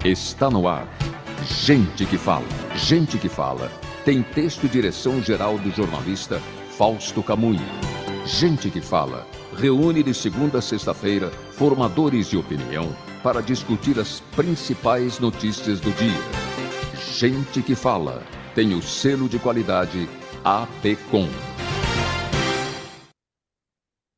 Está no ar. Gente que fala. Gente que fala. Tem texto e direção geral do jornalista Fausto Camunha. Gente que fala. Reúne de segunda a sexta-feira formadores de opinião para discutir as principais notícias do dia. Gente que fala. Tem o selo de qualidade APCOM.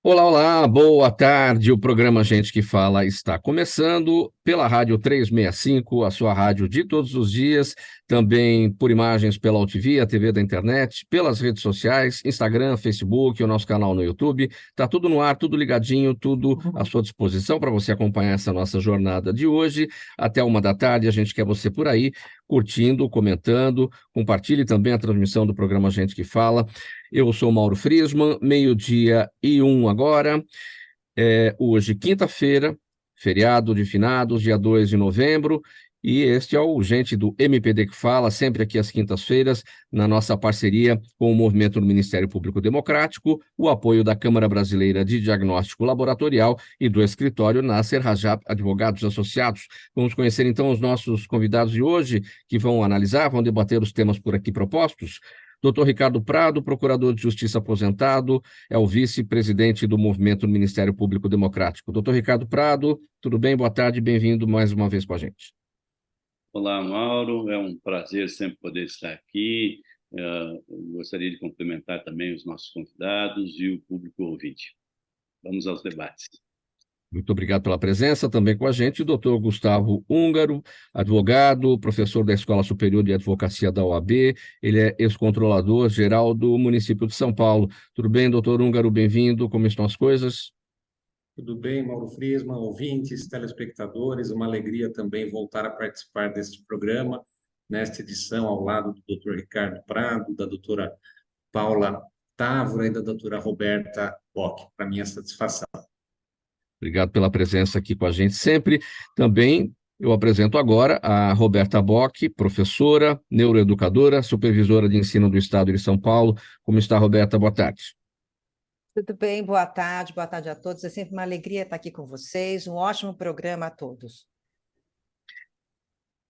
Olá, olá, boa tarde. O programa Gente que Fala está começando pela Rádio 365, a sua rádio de todos os dias, também por imagens pela UTV, a TV da internet, pelas redes sociais, Instagram, Facebook, o nosso canal no YouTube. Tá tudo no ar, tudo ligadinho, tudo à sua disposição para você acompanhar essa nossa jornada de hoje. Até 13h, a gente quer você por aí, curtindo, comentando, compartilhe também a transmissão do programa Gente que Fala. Eu sou Mauro Friesman, 12h01 agora, hoje quinta-feira, feriado de finados, dia 2 de novembro, e este é o Gente do MPD que Fala, sempre aqui às quintas-feiras, na nossa parceria com o Movimento do Ministério Público Democrático, o apoio da Câmara Brasileira de Diagnóstico Laboratorial e do escritório Nasser Rajab Advogados Associados. Vamos conhecer então os nossos convidados de hoje, que vão analisar, vão debater os temas por aqui propostos. Dr. Ricardo Prado, procurador de Justiça aposentado, é o vice-presidente do Movimento do Ministério Público Democrático. Dr. Ricardo Prado, tudo bem? Boa tarde, bem-vindo mais uma vez com a gente. Olá, Mauro, é um prazer sempre poder estar aqui. Gostaria de cumprimentar também os nossos convidados e o público ouvinte. Vamos aos debates. Muito obrigado pela presença, também com a gente, o doutor Gustavo Húngaro, advogado, professor da Escola Superior de Advocacia da OAB, ele é ex-controlador-geral do município de São Paulo. Tudo bem, doutor Húngaro? Bem-vindo, como estão as coisas? Tudo bem, Mauro Friesman, ouvintes, telespectadores, uma alegria também voltar a participar deste programa, nesta edição ao lado do doutor Ricardo Prado, da doutora Paula Távora e da doutora Roberta Bock, para minha satisfação. Obrigado pela presença aqui com a gente sempre. Também eu apresento agora a Roberta Bock, professora, neuroeducadora, supervisora de ensino do Estado de São Paulo. Como está, Roberta? Boa tarde. Tudo bem, boa tarde a todos. É sempre uma alegria estar aqui com vocês. Um ótimo programa a todos.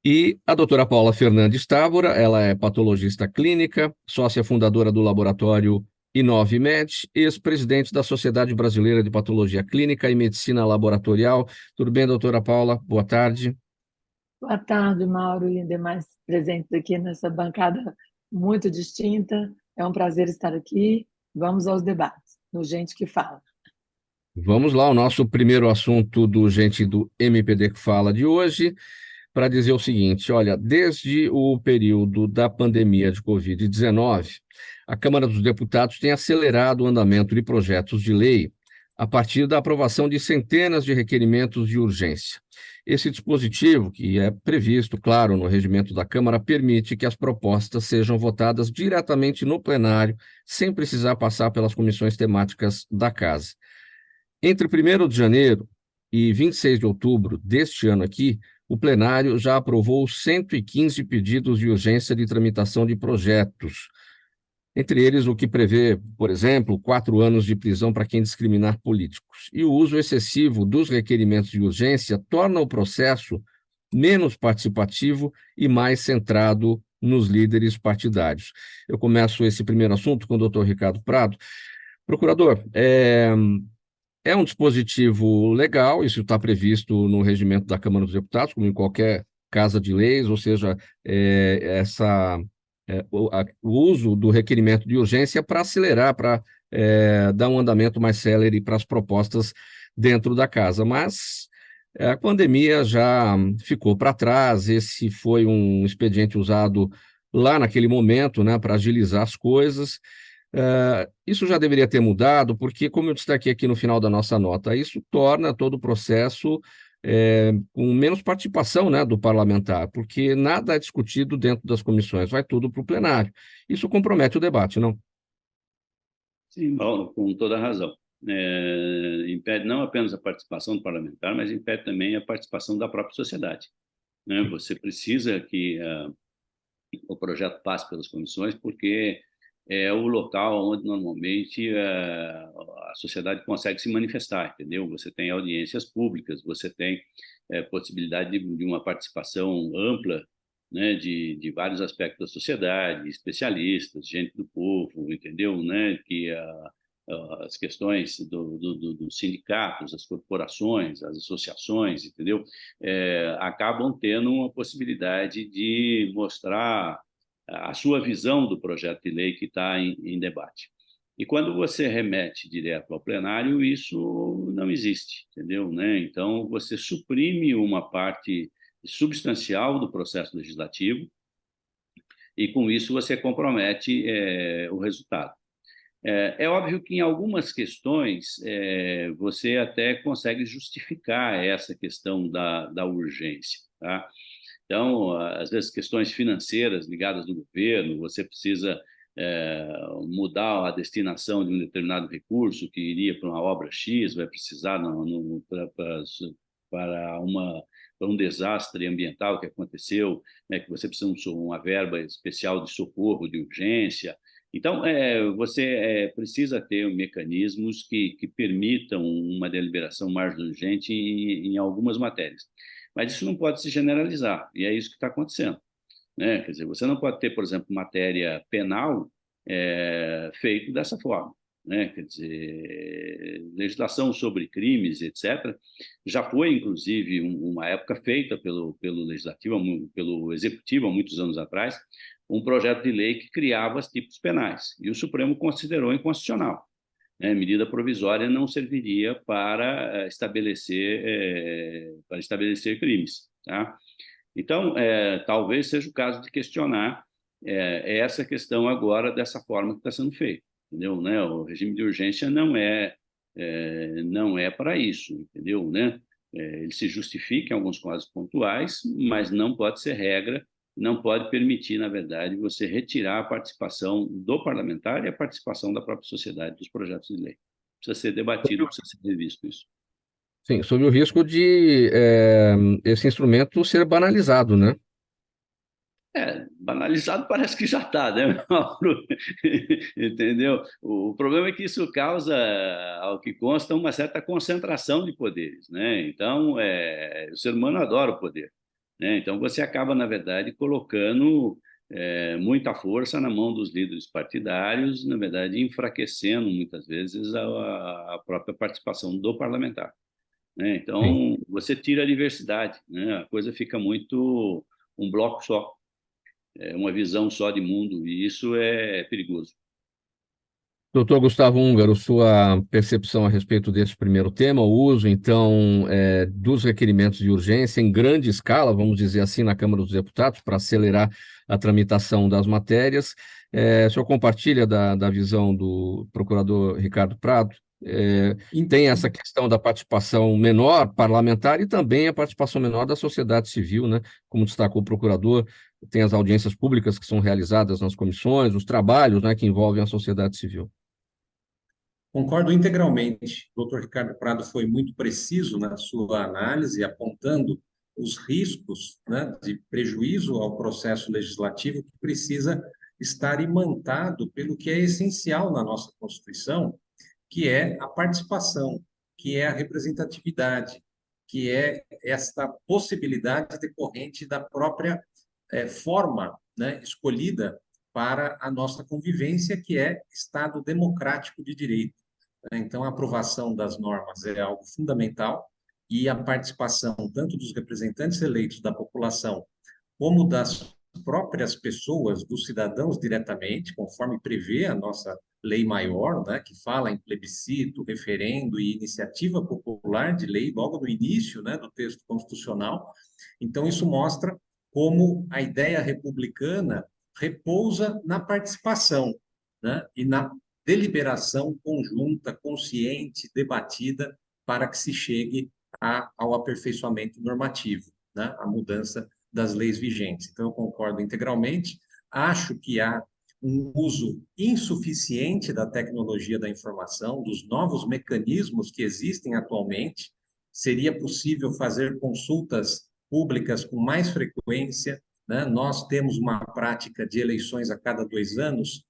E a doutora Paula Fernandes Távora, ela é patologista clínica, sócia fundadora do laboratório InoveMed, ex-presidente da Sociedade Brasileira de Patologia Clínica e Medicina Laboratorial. Tudo bem, doutora Paula? Boa tarde. Boa tarde, Mauro, e demais presentes aqui nessa bancada muito distinta. É um prazer estar aqui. Vamos aos debates, no Gente que Fala. Vamos lá, o nosso primeiro assunto do Gente do MPD que Fala de hoje, para dizer o seguinte: olha, desde o período da pandemia de Covid-19, a Câmara dos Deputados tem acelerado o andamento de projetos de lei a partir da aprovação de centenas de requerimentos de urgência. Esse dispositivo, que é previsto, claro, no regimento da Câmara, permite que as propostas sejam votadas diretamente no plenário, sem precisar passar pelas comissões temáticas da Casa. Entre 1º de janeiro e 26 de outubro deste ano aqui, o plenário já aprovou 115 pedidos de urgência de tramitação de projetos, entre eles o que prevê, por exemplo, 4 anos de prisão para quem discriminar políticos. E o uso excessivo dos requerimentos de urgência torna o processo menos participativo e mais centrado nos líderes partidários. Eu começo esse primeiro assunto com o doutor Ricardo Prado. Procurador, é um dispositivo legal, isso está previsto no regimento da Câmara dos Deputados, como em qualquer casa de leis, ou seja, o uso do requerimento de urgência para acelerar, para dar um andamento mais célere para as propostas dentro da casa. Mas a pandemia já ficou para trás, esse foi um expediente usado lá naquele momento, né, para agilizar as coisas. Isso já deveria ter mudado, porque, como eu destaquei aqui no final da nossa nota, isso torna todo o processo com menos participação, né, do parlamentar, porque nada é discutido dentro das comissões, vai tudo para o plenário. Isso compromete o debate, não? Sim, Mauro, com toda a razão. Impede não apenas a participação do parlamentar, mas impede também a participação da própria sociedade, né? Você precisa que o projeto passe pelas comissões, porque é o local onde normalmente a sociedade consegue se manifestar, entendeu? Você tem audiências públicas, você tem possibilidade de uma participação ampla, né, de vários aspectos da sociedade, especialistas, gente do povo, entendeu? Né, que as questões dos sindicatos, as corporações, as associações, entendeu? Acabam tendo uma possibilidade de mostrar a sua visão do projeto de lei que está em debate. E quando você remete direto ao plenário, isso não existe, entendeu? Né? Então, você suprime uma parte substancial do processo legislativo e, com isso, você compromete o resultado. É óbvio que, em algumas questões, você até consegue justificar essa questão da urgência, tá? Então, às vezes, questões financeiras ligadas do governo, você precisa mudar a destinação de um determinado recurso que iria para uma obra X, vai precisar para um desastre ambiental que aconteceu, né, que você precisa de uma verba especial de socorro, de urgência. Então, você precisa ter mecanismos que permitam uma deliberação mais urgente em algumas matérias. Mas isso não pode se generalizar, e é isso que está acontecendo, né? Quer dizer, você não pode ter, por exemplo, matéria penal feito dessa forma, né? Quer dizer, legislação sobre crimes, etc., já foi, inclusive, uma época feita pelo Legislativo, pelo Executivo, há muitos anos atrás, um projeto de lei que criava os tipos penais, e o Supremo considerou inconstitucional. Medida provisória não serviria para estabelecer crimes, tá? Então, talvez seja o caso de questionar essa questão agora dessa forma que está sendo feita, entendeu? Né? O regime de urgência não é para isso, entendeu? Né? Ele se justifica em alguns casos pontuais, mas não pode ser regra, não pode permitir, na verdade, você retirar a participação do parlamentar e a participação da própria sociedade dos projetos de lei. Precisa ser debatido, precisa ser revisto isso. Sim, sob o risco de esse instrumento ser banalizado, né? Banalizado parece que já está, né, Mauro? Entendeu? O problema é que isso causa, ao que consta, uma certa concentração de poderes, né? Então, o ser humano adora o poder, né? Então, você acaba, na verdade, colocando muita força na mão dos líderes partidários, na verdade, enfraquecendo, muitas vezes, a própria participação do parlamentar, né? Sim. Então, você tira a diversidade, né? A coisa fica muito um bloco só, uma visão só de mundo, e isso é perigoso. Doutor Gustavo Húngaro, sua percepção a respeito desse primeiro tema, o uso, então, dos requerimentos de urgência em grande escala, vamos dizer assim, na Câmara dos Deputados, para acelerar a tramitação das matérias. O senhor compartilha da visão do procurador Ricardo Prado? Tem essa questão da participação menor parlamentar e também a participação menor da sociedade civil, né? Como destacou o procurador, tem as audiências públicas que são realizadas nas comissões, os trabalhos, né, que envolvem a sociedade civil. Concordo integralmente. O Dr. Ricardo Prado foi muito preciso na sua análise, apontando os riscos, né, de prejuízo ao processo legislativo que precisa estar imantado pelo que é essencial na nossa Constituição, que é a participação, que é a representatividade, que é esta possibilidade decorrente da própria forma, né, escolhida para a nossa convivência, que é Estado democrático de direito. Então, a aprovação das normas é algo fundamental e a participação tanto dos representantes eleitos da população como das próprias pessoas, dos cidadãos diretamente, conforme prevê a nossa lei maior, né, que fala em plebiscito, referendo e iniciativa popular de lei logo no início, né, do texto constitucional. Então, isso mostra como a ideia republicana repousa na participação, né, e na deliberação conjunta, consciente, debatida, para que se chegue ao aperfeiçoamento normativo, né, a mudança das leis vigentes. Então, eu concordo integralmente. Acho que há um uso insuficiente da tecnologia da informação, dos novos mecanismos que existem atualmente. Seria possível fazer consultas públicas com mais frequência, né? Nós temos uma prática de eleições a cada 2 anos,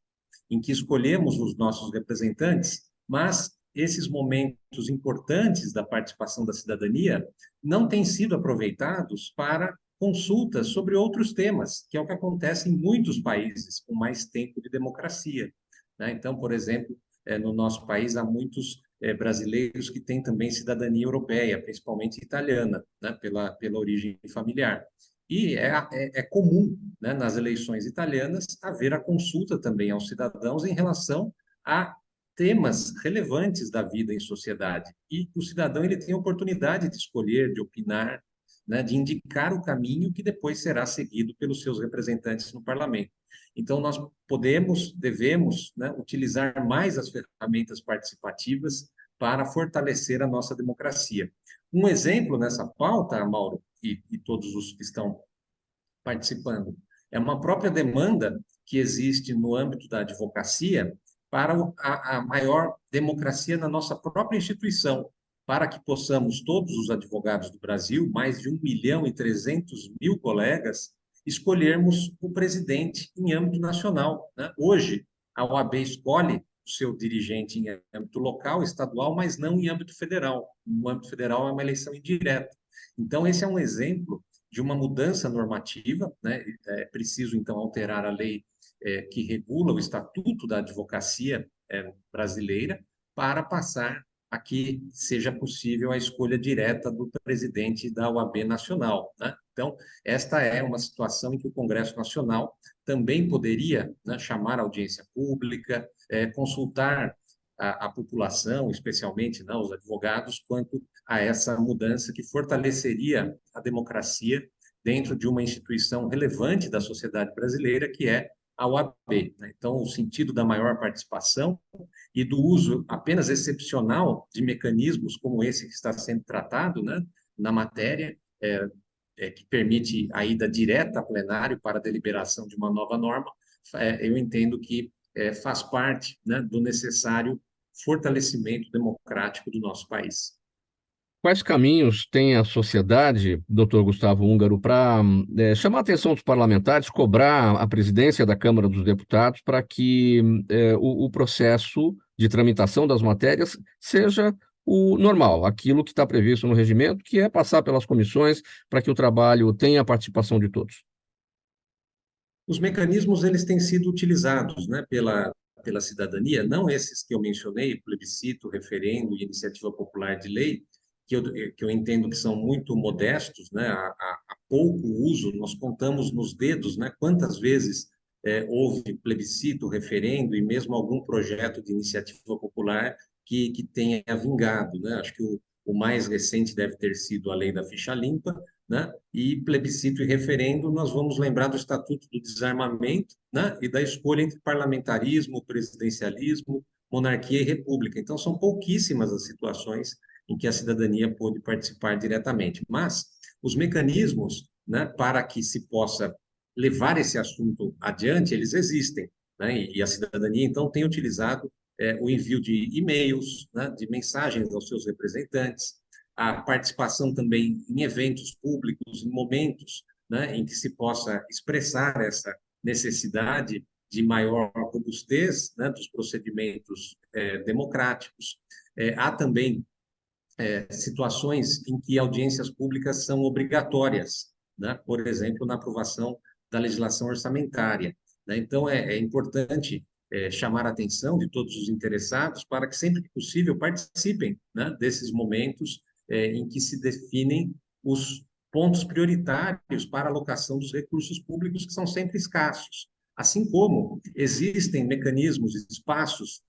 em que escolhemos os nossos representantes, mas esses momentos importantes da participação da cidadania não têm sido aproveitados para consultas sobre outros temas, que é o que acontece em muitos países com mais tempo de democracia, né? Então, por exemplo, no nosso país há muitos brasileiros que têm também cidadania europeia, principalmente italiana, né? Pela origem familiar. E é comum, né, nas eleições italianas, haver a consulta também aos cidadãos em relação a temas relevantes da vida em sociedade. E o cidadão ele tem a oportunidade de escolher, de opinar, né, de indicar o caminho que depois será seguido pelos seus representantes no parlamento. Então, nós podemos, devemos, né, utilizar mais as ferramentas participativas para fortalecer a nossa democracia. Um exemplo nessa pauta, Mauro, e todos os que estão participando, é uma própria demanda que existe no âmbito da advocacia para a maior democracia na nossa própria instituição, para que possamos, todos os advogados do Brasil, mais de 1.300.000 colegas, escolhermos o presidente em âmbito nacional, né? Hoje, a OAB escolhe o seu dirigente em âmbito local, estadual, mas não em âmbito federal. No âmbito federal é uma eleição indireta. Então, esse é um exemplo de uma mudança normativa, né? É preciso, então, alterar a lei que regula o Estatuto da Advocacia brasileira para passar a que seja possível a escolha direta do presidente da OAB Nacional, né? Então, esta é uma situação em que o Congresso Nacional também poderia, né, chamar a audiência pública, consultar a população, especialmente, né, os advogados, quanto a essa mudança que fortaleceria a democracia dentro de uma instituição relevante da sociedade brasileira, que é a OAB, né? Então, o sentido da maior participação e do uso apenas excepcional de mecanismos como esse que está sendo tratado, né, na matéria, que permite a ida direta a plenário para a deliberação de uma nova norma, eu entendo que faz parte, né, do necessário fortalecimento democrático do nosso país. Quais caminhos tem a sociedade, doutor Gustavo Húngaro, para chamar a atenção dos parlamentares, cobrar a presidência da Câmara dos Deputados para que o processo de tramitação das matérias seja o normal, aquilo que está previsto no regimento, que é passar pelas comissões para que o trabalho tenha a participação de todos? Os mecanismos eles têm sido utilizados, né, pela cidadania, não esses que eu mencionei, plebiscito, referendo e iniciativa popular de lei, que eu entendo que são muito modestos, né, há pouco uso, nós contamos nos dedos, né, quantas vezes houve plebiscito, referendo e mesmo algum projeto de iniciativa popular que tenha vingado, né? Acho que o mais recente deve ter sido a lei da ficha limpa, né? E plebiscito e referendo, nós vamos lembrar do Estatuto do Desarmamento, né? E da escolha entre parlamentarismo, presidencialismo, monarquia e república. Então, são pouquíssimas as situações em que a cidadania pôde participar diretamente. Mas os mecanismos, né, para que se possa levar esse assunto adiante, eles existem, né? E a cidadania, então, tem utilizado o envio de e-mails, né, de mensagens aos seus representantes, a participação também em eventos públicos, em momentos, né, em que se possa expressar essa necessidade de maior robustez, né, dos procedimentos democráticos. Há também situações em que audiências públicas são obrigatórias, né, por exemplo, na aprovação da legislação orçamentária, né? Então, é importante chamar a atenção de todos os interessados para que, sempre que possível, participem, né, desses momentos em que se definem os pontos prioritários para a alocação dos recursos públicos, que são sempre escassos. Assim como existem mecanismos, espaços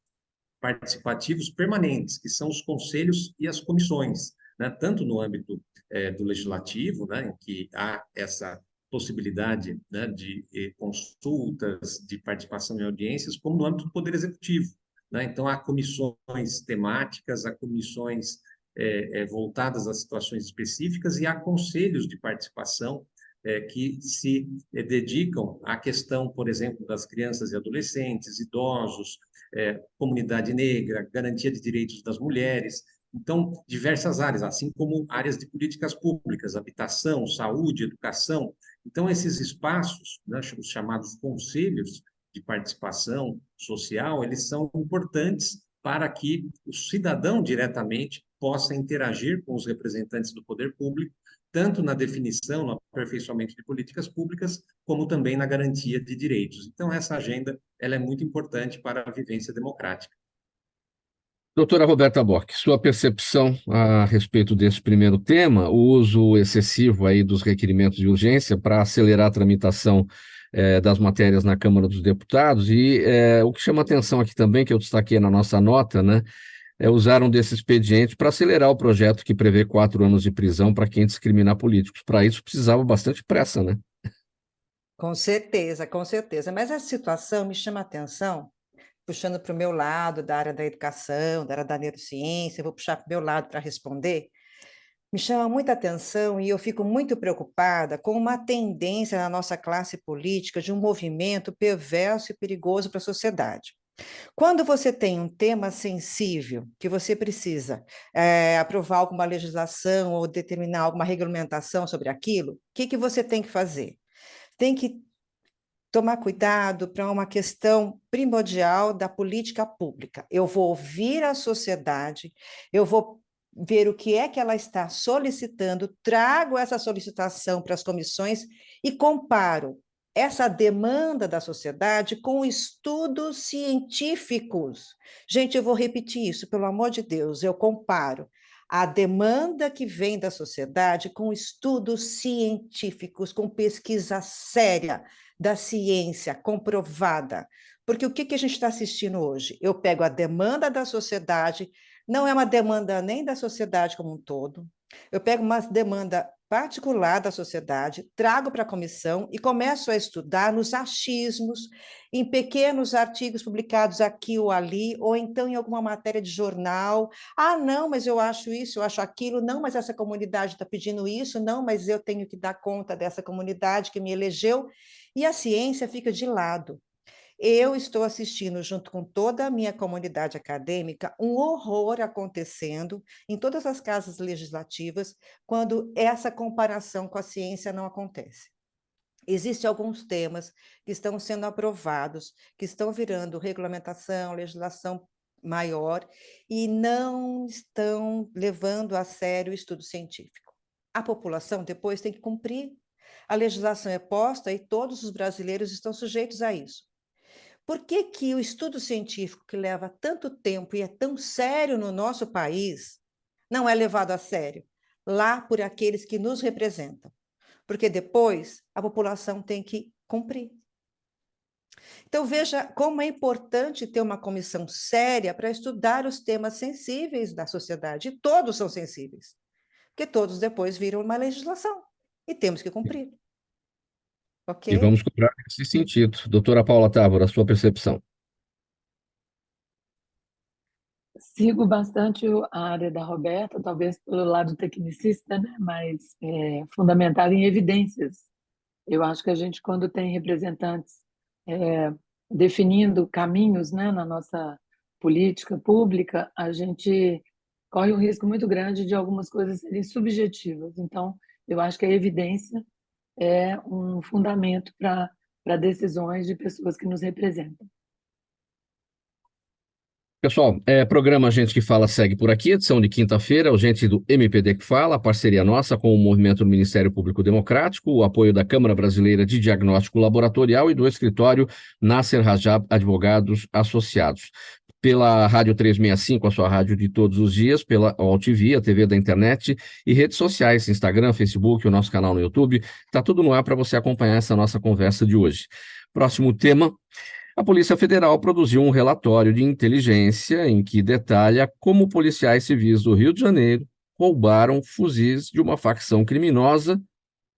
participativos permanentes, que são os conselhos e as comissões, né? Tanto no âmbito do legislativo, né, em que há essa possibilidade, né, de consultas, de participação em audiências, como no âmbito do Poder Executivo, né? Então, há comissões temáticas, há comissões voltadas a situações específicas e há conselhos de participação que se dedicam à questão, por exemplo, das crianças e adolescentes, idosos, comunidade negra, garantia de direitos das mulheres. Então, diversas áreas, assim como áreas de políticas públicas, habitação, saúde, educação. Então, esses espaços, né, os chamados conselhos, de participação social, eles são importantes para que o cidadão diretamente possa interagir com os representantes do poder público, tanto na definição, no aperfeiçoamento de políticas públicas, como também na garantia de direitos. Então, essa agenda ela é muito importante para a vivência democrática. Doutora Roberta Bock, sua percepção a respeito desse primeiro tema, o uso excessivo aí dos requerimentos de urgência para acelerar a tramitação das matérias na Câmara dos Deputados, e o que chama atenção aqui também, que eu destaquei na nossa nota, né, usaram desse expediente para acelerar o projeto que prevê 4 anos de prisão para quem discriminar políticos. Para isso precisava bastante pressa, né? Com certeza, com certeza. Mas essa situação me chama a atenção, puxando para o meu lado, da área da educação, da área da neurociência, eu vou puxar para o meu lado para responder. Me chama muita atenção e eu fico muito preocupada com uma tendência na nossa classe política de um movimento perverso e perigoso para a sociedade. Quando você tem um tema sensível, que você precisa aprovar alguma legislação ou determinar alguma regulamentação sobre aquilo, o que você tem que fazer? Tem que tomar cuidado para uma questão primordial da política pública. Eu vou ouvir a sociedade, eu vou ver o que é que ela está solicitando, trago essa solicitação para as comissões e comparo essa demanda da sociedade com estudos científicos. Gente, eu vou repetir isso, pelo amor de Deus, eu comparo a demanda que vem da sociedade com estudos científicos, com pesquisa séria da ciência comprovada. Porque o que a gente está assistindo hoje? Eu pego a demanda da sociedade, não é uma demanda nem da sociedade como um todo, eu pego uma demanda particular da sociedade, trago para a comissão e começo a estudar nos achismos, em pequenos artigos publicados aqui ou ali, ou então em alguma matéria de jornal. Ah, não, mas eu acho isso, eu acho aquilo. Não, mas essa comunidade está pedindo isso. Não, mas eu tenho que dar conta dessa comunidade que me elegeu. E a ciência fica de lado. Eu estou assistindo, junto com toda a minha comunidade acadêmica, um horror acontecendo em todas as casas legislativas quando essa comparação com a ciência não acontece. Existem alguns temas que estão sendo aprovados, que estão virando regulamentação, legislação maior, e não estão levando a sério o estudo científico. A população depois tem que cumprir. A legislação é posta e todos os brasileiros estão sujeitos a isso. Por que o estudo científico, que leva tanto tempo e é tão sério no nosso país, não é levado a sério lá por aqueles que nos representam? Porque depois a população tem que cumprir. Então, veja como é importante ter uma comissão séria para estudar os temas sensíveis da sociedade. E todos são sensíveis, porque todos depois viram uma legislação e temos que cumprir. Ok? E vamos cobrar nesse sentido. Doutora Paula Távora, a sua percepção. Sigo bastante a área da Roberta, talvez pelo lado tecnicista, né? Mas fundamentado em evidências. Eu acho que a gente, quando tem representantes definindo caminhos, né, na nossa política pública, a gente corre um risco muito grande de algumas coisas serem subjetivas. Então, eu acho que a evidência é um fundamento para decisões de pessoas que nos representam. Pessoal, programa Gente que Fala segue por aqui, edição de quinta-feira, o Gente do MPD que Fala, parceria nossa com o Movimento do Ministério Público Democrático, o apoio da Câmara Brasileira de Diagnóstico Laboratorial e do escritório Nasser Rajab Advogados Associados. Pela Rádio 365, a sua rádio de todos os dias, pela UOL-TV, a TV da internet e redes sociais, Instagram, Facebook, o nosso canal no YouTube. Está tudo no ar para você acompanhar essa nossa conversa de hoje. Próximo tema. A Polícia Federal produziu um relatório de inteligência em que detalha como policiais civis do Rio de Janeiro roubaram fuzis de uma facção criminosa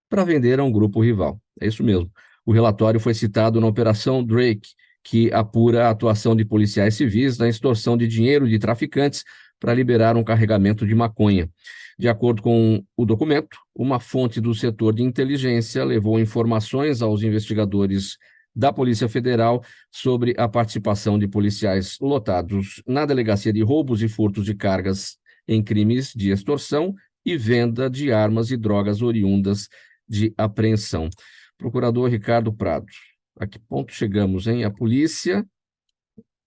para vender a um grupo rival. É isso mesmo. O relatório foi citado na Operação Drake, que apura a atuação de policiais civis na extorsão de dinheiro de traficantes para liberar um carregamento de maconha. De acordo com o documento, uma fonte do setor de inteligência levou informações aos investigadores da Polícia Federal sobre a participação de policiais lotados na Delegacia de Roubos e Furtos de Cargas em crimes de extorsão e venda de armas e drogas oriundas de apreensão. Procurador Ricardo Prado, A que ponto chegamos, hein? A polícia,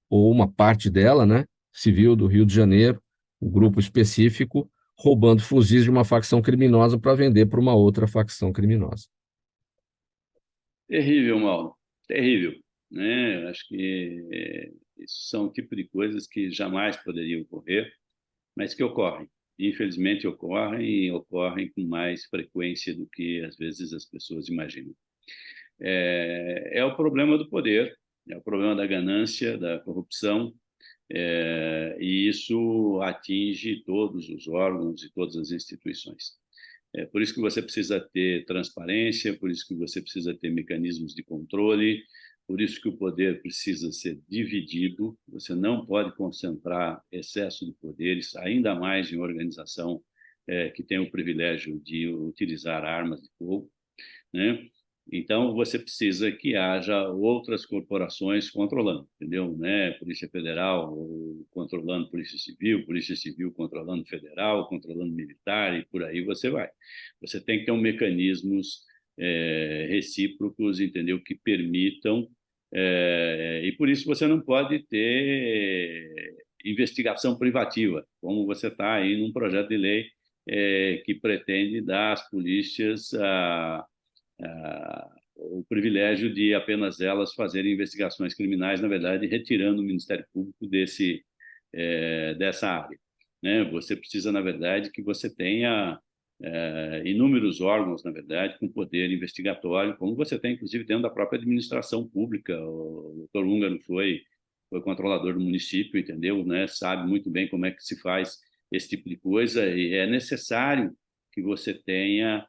ou uma parte dela, né, civil do Rio de Janeiro, um grupo específico, roubando fuzis de uma facção criminosa para vender para uma outra facção criminosa. Terrível, Mauro, terrível, né? Acho que isso são o tipo de coisas que jamais poderiam ocorrer, mas que ocorrem. Infelizmente ocorrem e ocorrem com mais frequência do que às vezes as pessoas imaginam. É o problema do poder, é o problema da ganância, da corrupção, e isso atinge todos os órgãos e todas as instituições. É por isso que você precisa ter transparência, por isso que você precisa ter mecanismos de controle, por isso que o poder precisa ser dividido. Você não pode concentrar excesso de poderes, ainda mais em organização que tem o privilégio de utilizar armas de fogo, né? Então, você precisa que haja outras corporações controlando, entendeu? Né? Polícia Federal controlando Polícia Civil controlando Federal, controlando Militar, e por aí você vai. Você tem que ter mecanismos recíprocos, entendeu? Que permitam, e por isso você não pode ter investigação privativa, como você está aí num projeto de lei que pretende dar às polícias o privilégio de apenas elas fazerem investigações criminais, na verdade, retirando o Ministério Público dessa área, né? Você precisa, na verdade, que você tenha inúmeros órgãos, na verdade, com poder investigatório, como você tem, inclusive, dentro da própria administração pública. O Dr. Húngaro foi controlador do município, entendeu? Né? Sabe muito bem como é que se faz esse tipo de coisa, e é necessário que você tenha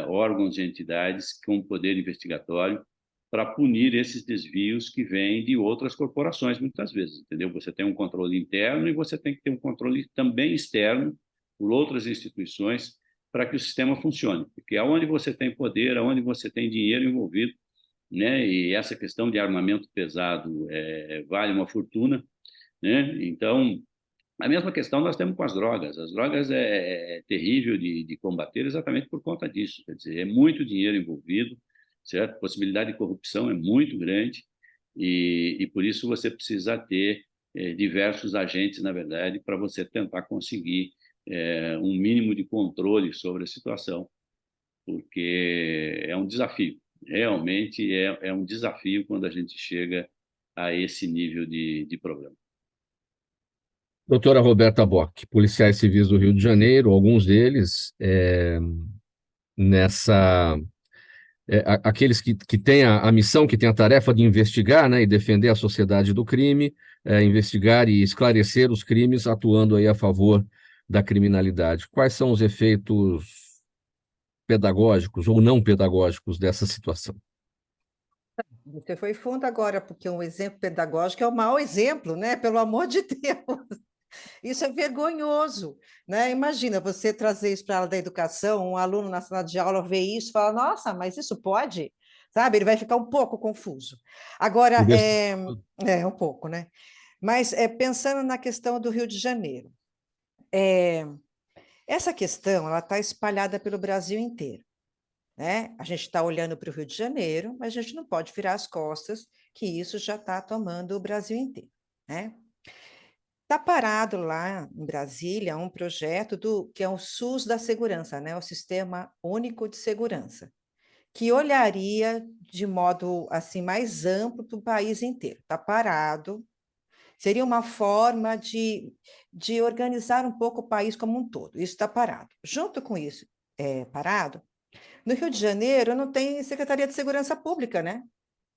órgãos e entidades com poder investigatório para punir esses desvios que vêm de outras corporações, muitas vezes, entendeu? Você tem um controle interno e você tem que ter um controle também externo por outras instituições para que o sistema funcione, porque aonde você tem poder, aonde você tem dinheiro envolvido, né? E essa questão de armamento pesado vale uma fortuna, né? Então, a mesma questão nós temos com as drogas. As drogas é terrível de combater exatamente por conta disso. Quer dizer, é muito dinheiro envolvido, certo? A possibilidade de corrupção é muito grande e por isso você precisa ter diversos agentes, na verdade, para você tentar conseguir um mínimo de controle sobre a situação, porque é um desafio. Realmente é um desafio quando a gente chega a esse nível de problema. Doutora Roberta Bock, policiais civis do Rio de Janeiro, alguns deles aqueles que têm a missão, que têm a tarefa de investigar, né, e defender a sociedade do crime, investigar e esclarecer os crimes, atuando aí a favor da criminalidade. Quais são os efeitos pedagógicos ou não pedagógicos dessa situação? Você foi fundo agora, porque um exemplo pedagógico é um mau exemplo, né? Pelo amor de Deus. Isso é vergonhoso, né? Imagina você trazer isso para a aula da educação, um aluno na sala de aula vê isso e fala, nossa, mas isso pode? Sabe? Ele vai ficar um pouco confuso. Agora, um pouco, né? Mas pensando na questão do Rio de Janeiro, essa questão ela está espalhada pelo Brasil inteiro, né? A gente está olhando para o Rio de Janeiro, mas a gente não pode virar as costas que isso já está tomando o Brasil inteiro, né? Está parado lá em Brasília um projeto que é o SUS da segurança, né? O Sistema Único de Segurança, que olharia de modo assim mais amplo para o país inteiro. Está parado. Seria uma forma de organizar um pouco o país como um todo. Isso está parado. Junto com isso, parado, no Rio de Janeiro não tem Secretaria de Segurança Pública, né?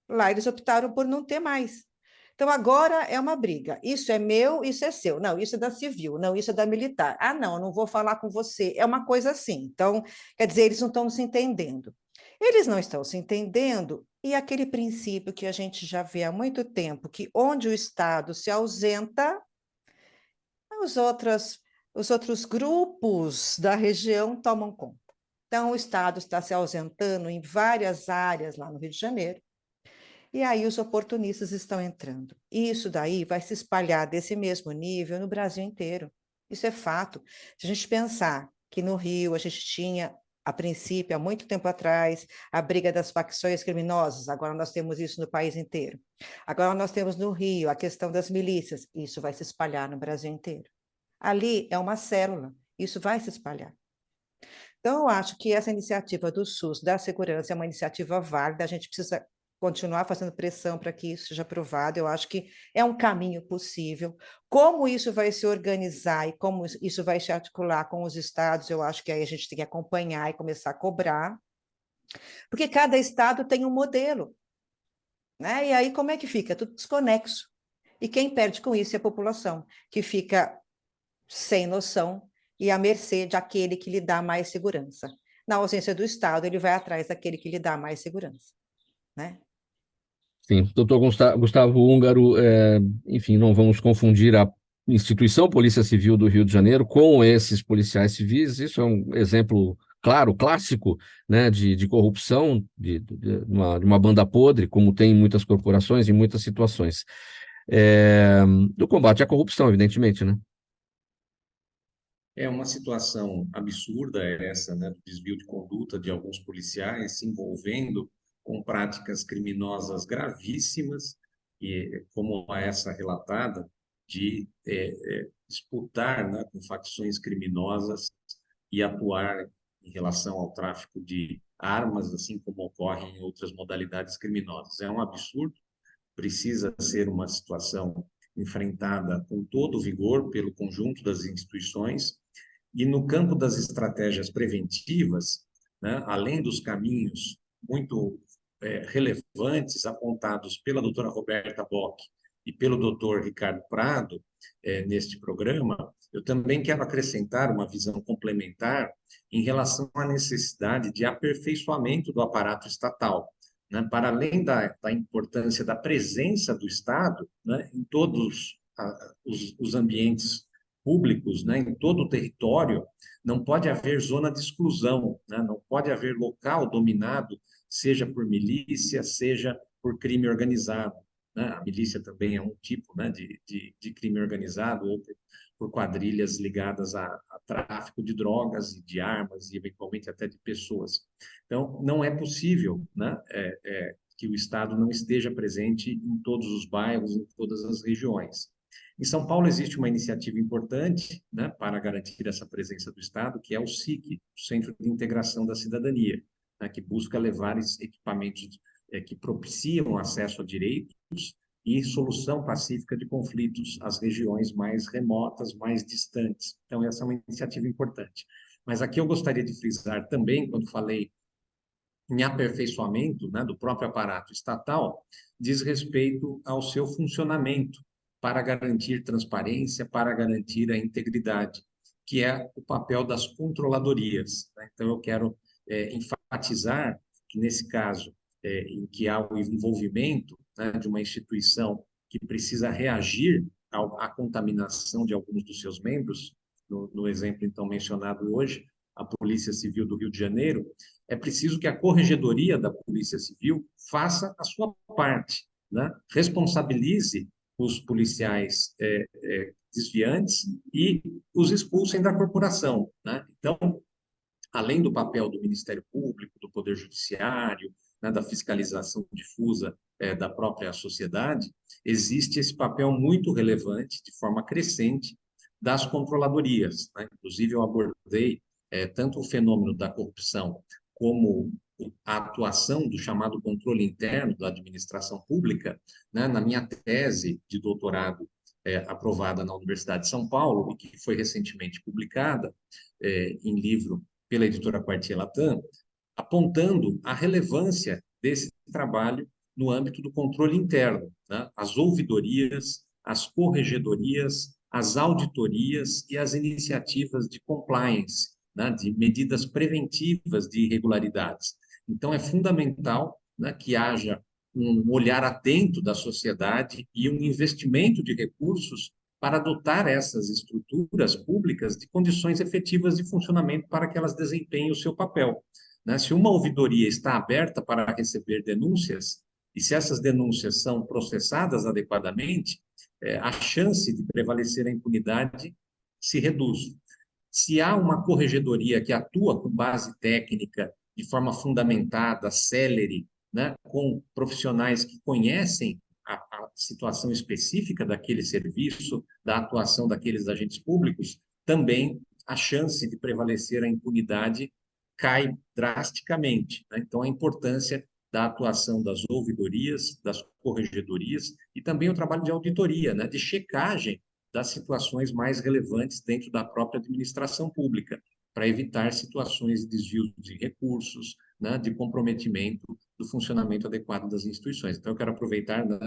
Lá eles optaram por não ter mais. Então, agora é uma briga. Isso é meu, isso é seu. Não, isso é da civil. Não, isso é da militar. Ah, não, eu não vou falar com você. É uma coisa assim. Então, quer dizer, eles não estão se entendendo. Eles não estão se entendendo, e aquele princípio que a gente já vê há muito tempo, que onde o Estado se ausenta, os outros grupos da região tomam conta. Então, o Estado está se ausentando em várias áreas lá no Rio de Janeiro, e aí os oportunistas estão entrando. E isso daí vai se espalhar desse mesmo nível no Brasil inteiro. Isso é fato. Se a gente pensar que no Rio a gente tinha A princípio, há muito tempo atrás, a briga das facções criminosas, agora nós temos isso no país inteiro. Agora nós temos no Rio a questão das milícias, isso vai se espalhar no Brasil inteiro. Ali é uma célula, isso vai se espalhar. Então, eu acho que essa iniciativa do SUS, da segurança, é uma iniciativa válida, a gente precisa continuar fazendo pressão para que isso seja aprovado, eu acho que é um caminho possível. Como isso vai se organizar e como isso vai se articular com os estados, eu acho que aí a gente tem que acompanhar e começar a cobrar, porque cada estado tem um modelo, né? E aí como é que fica? Tudo desconexo. E quem perde com isso é a população, que fica sem noção e à mercê de aquele que lhe dá mais segurança. Na ausência do Estado, ele vai atrás daquele que lhe dá mais segurança, né? Sim, doutor Gustavo Húngaro, enfim, não vamos confundir a instituição Polícia Civil do Rio de Janeiro com esses policiais civis. Isso é um exemplo claro, clássico, né, de corrupção, de uma banda podre, como tem em muitas corporações, em muitas situações. Do combate à corrupção, evidentemente, né? É uma situação absurda essa, né, do desvio de conduta de alguns policiais se envolvendo com práticas criminosas gravíssimas, e como essa relatada, de disputar, né, com facções criminosas e atuar em relação ao tráfico de armas, assim como ocorre em outras modalidades criminosas. É um absurdo, precisa ser uma situação enfrentada com todo o vigor pelo conjunto das instituições. E no campo das estratégias preventivas, né, além dos caminhos muito relevantes apontados pela doutora Roberta Bock e pelo doutor Ricardo Prado neste programa, eu também quero acrescentar uma visão complementar em relação à necessidade de aperfeiçoamento do aparato estatal, né, para além da importância da presença do Estado, né, em todos os ambientes públicos, né, em todo o território, não pode haver zona de exclusão, né, não pode haver local dominado, seja por milícia, seja por crime organizado, né? A milícia também é um tipo, né, de crime organizado, ou por quadrilhas ligadas a tráfico de drogas e de armas, e eventualmente até de pessoas. Então, não é possível, né, que o Estado não esteja presente em todos os bairros, em todas as regiões. Em São Paulo existe uma iniciativa importante, né, para garantir essa presença do Estado, que é o SIC, o Centro de Integração da Cidadania, né, que busca levar equipamentos que propiciam acesso a direitos e solução pacífica de conflitos às regiões mais remotas, mais distantes. Então, essa é uma iniciativa importante. Mas aqui eu gostaria de frisar também, quando falei em aperfeiçoamento, né, do próprio aparato estatal, diz respeito ao seu funcionamento para garantir transparência, para garantir a integridade, que é o papel das controladorias, né? Então, eu quero enfatizar que, nesse caso, em que há o envolvimento, né, de uma instituição que precisa reagir à contaminação de alguns dos seus membros, no exemplo, então, mencionado hoje, a Polícia Civil do Rio de Janeiro, é preciso que a Corregedoria da Polícia Civil faça a sua parte, né? Responsabilize os policiais desviantes e os expulsem da corporação, né? Então, além do papel do Ministério Público, do Poder Judiciário, né, da fiscalização difusa da própria sociedade, existe esse papel muito relevante, de forma crescente, das controladorias, né? Inclusive, eu abordei tanto o fenômeno da corrupção como a atuação do chamado controle interno da administração pública, né, na minha tese de doutorado aprovada na Universidade de São Paulo e que foi recentemente publicada em livro pela editora Quartier Latam, apontando a relevância desse trabalho no âmbito do controle interno, né? As ouvidorias, as corregedorias, as auditorias e as iniciativas de compliance, né? De medidas preventivas de irregularidades. Então, é fundamental, né, que haja um olhar atento da sociedade e um investimento de recursos para dotar essas estruturas públicas de condições efetivas de funcionamento para que elas desempenhem o seu papel, né? Se uma ouvidoria está aberta para receber denúncias, e se essas denúncias são processadas adequadamente, a chance de prevalecer a impunidade se reduz. Se há uma corregedoria que atua com base técnica, de forma fundamentada, célere, né, com profissionais que conhecem a situação específica daquele serviço, da atuação daqueles agentes públicos, também a chance de prevalecer a impunidade cai drasticamente, né? Então, a importância da atuação das ouvidorias, das corregedorias e também o trabalho de auditoria, né, de checagem das situações mais relevantes dentro da própria administração pública, para evitar situações de desvio de recursos, né, de comprometimento do funcionamento adequado das instituições. Então, eu quero aproveitar, né,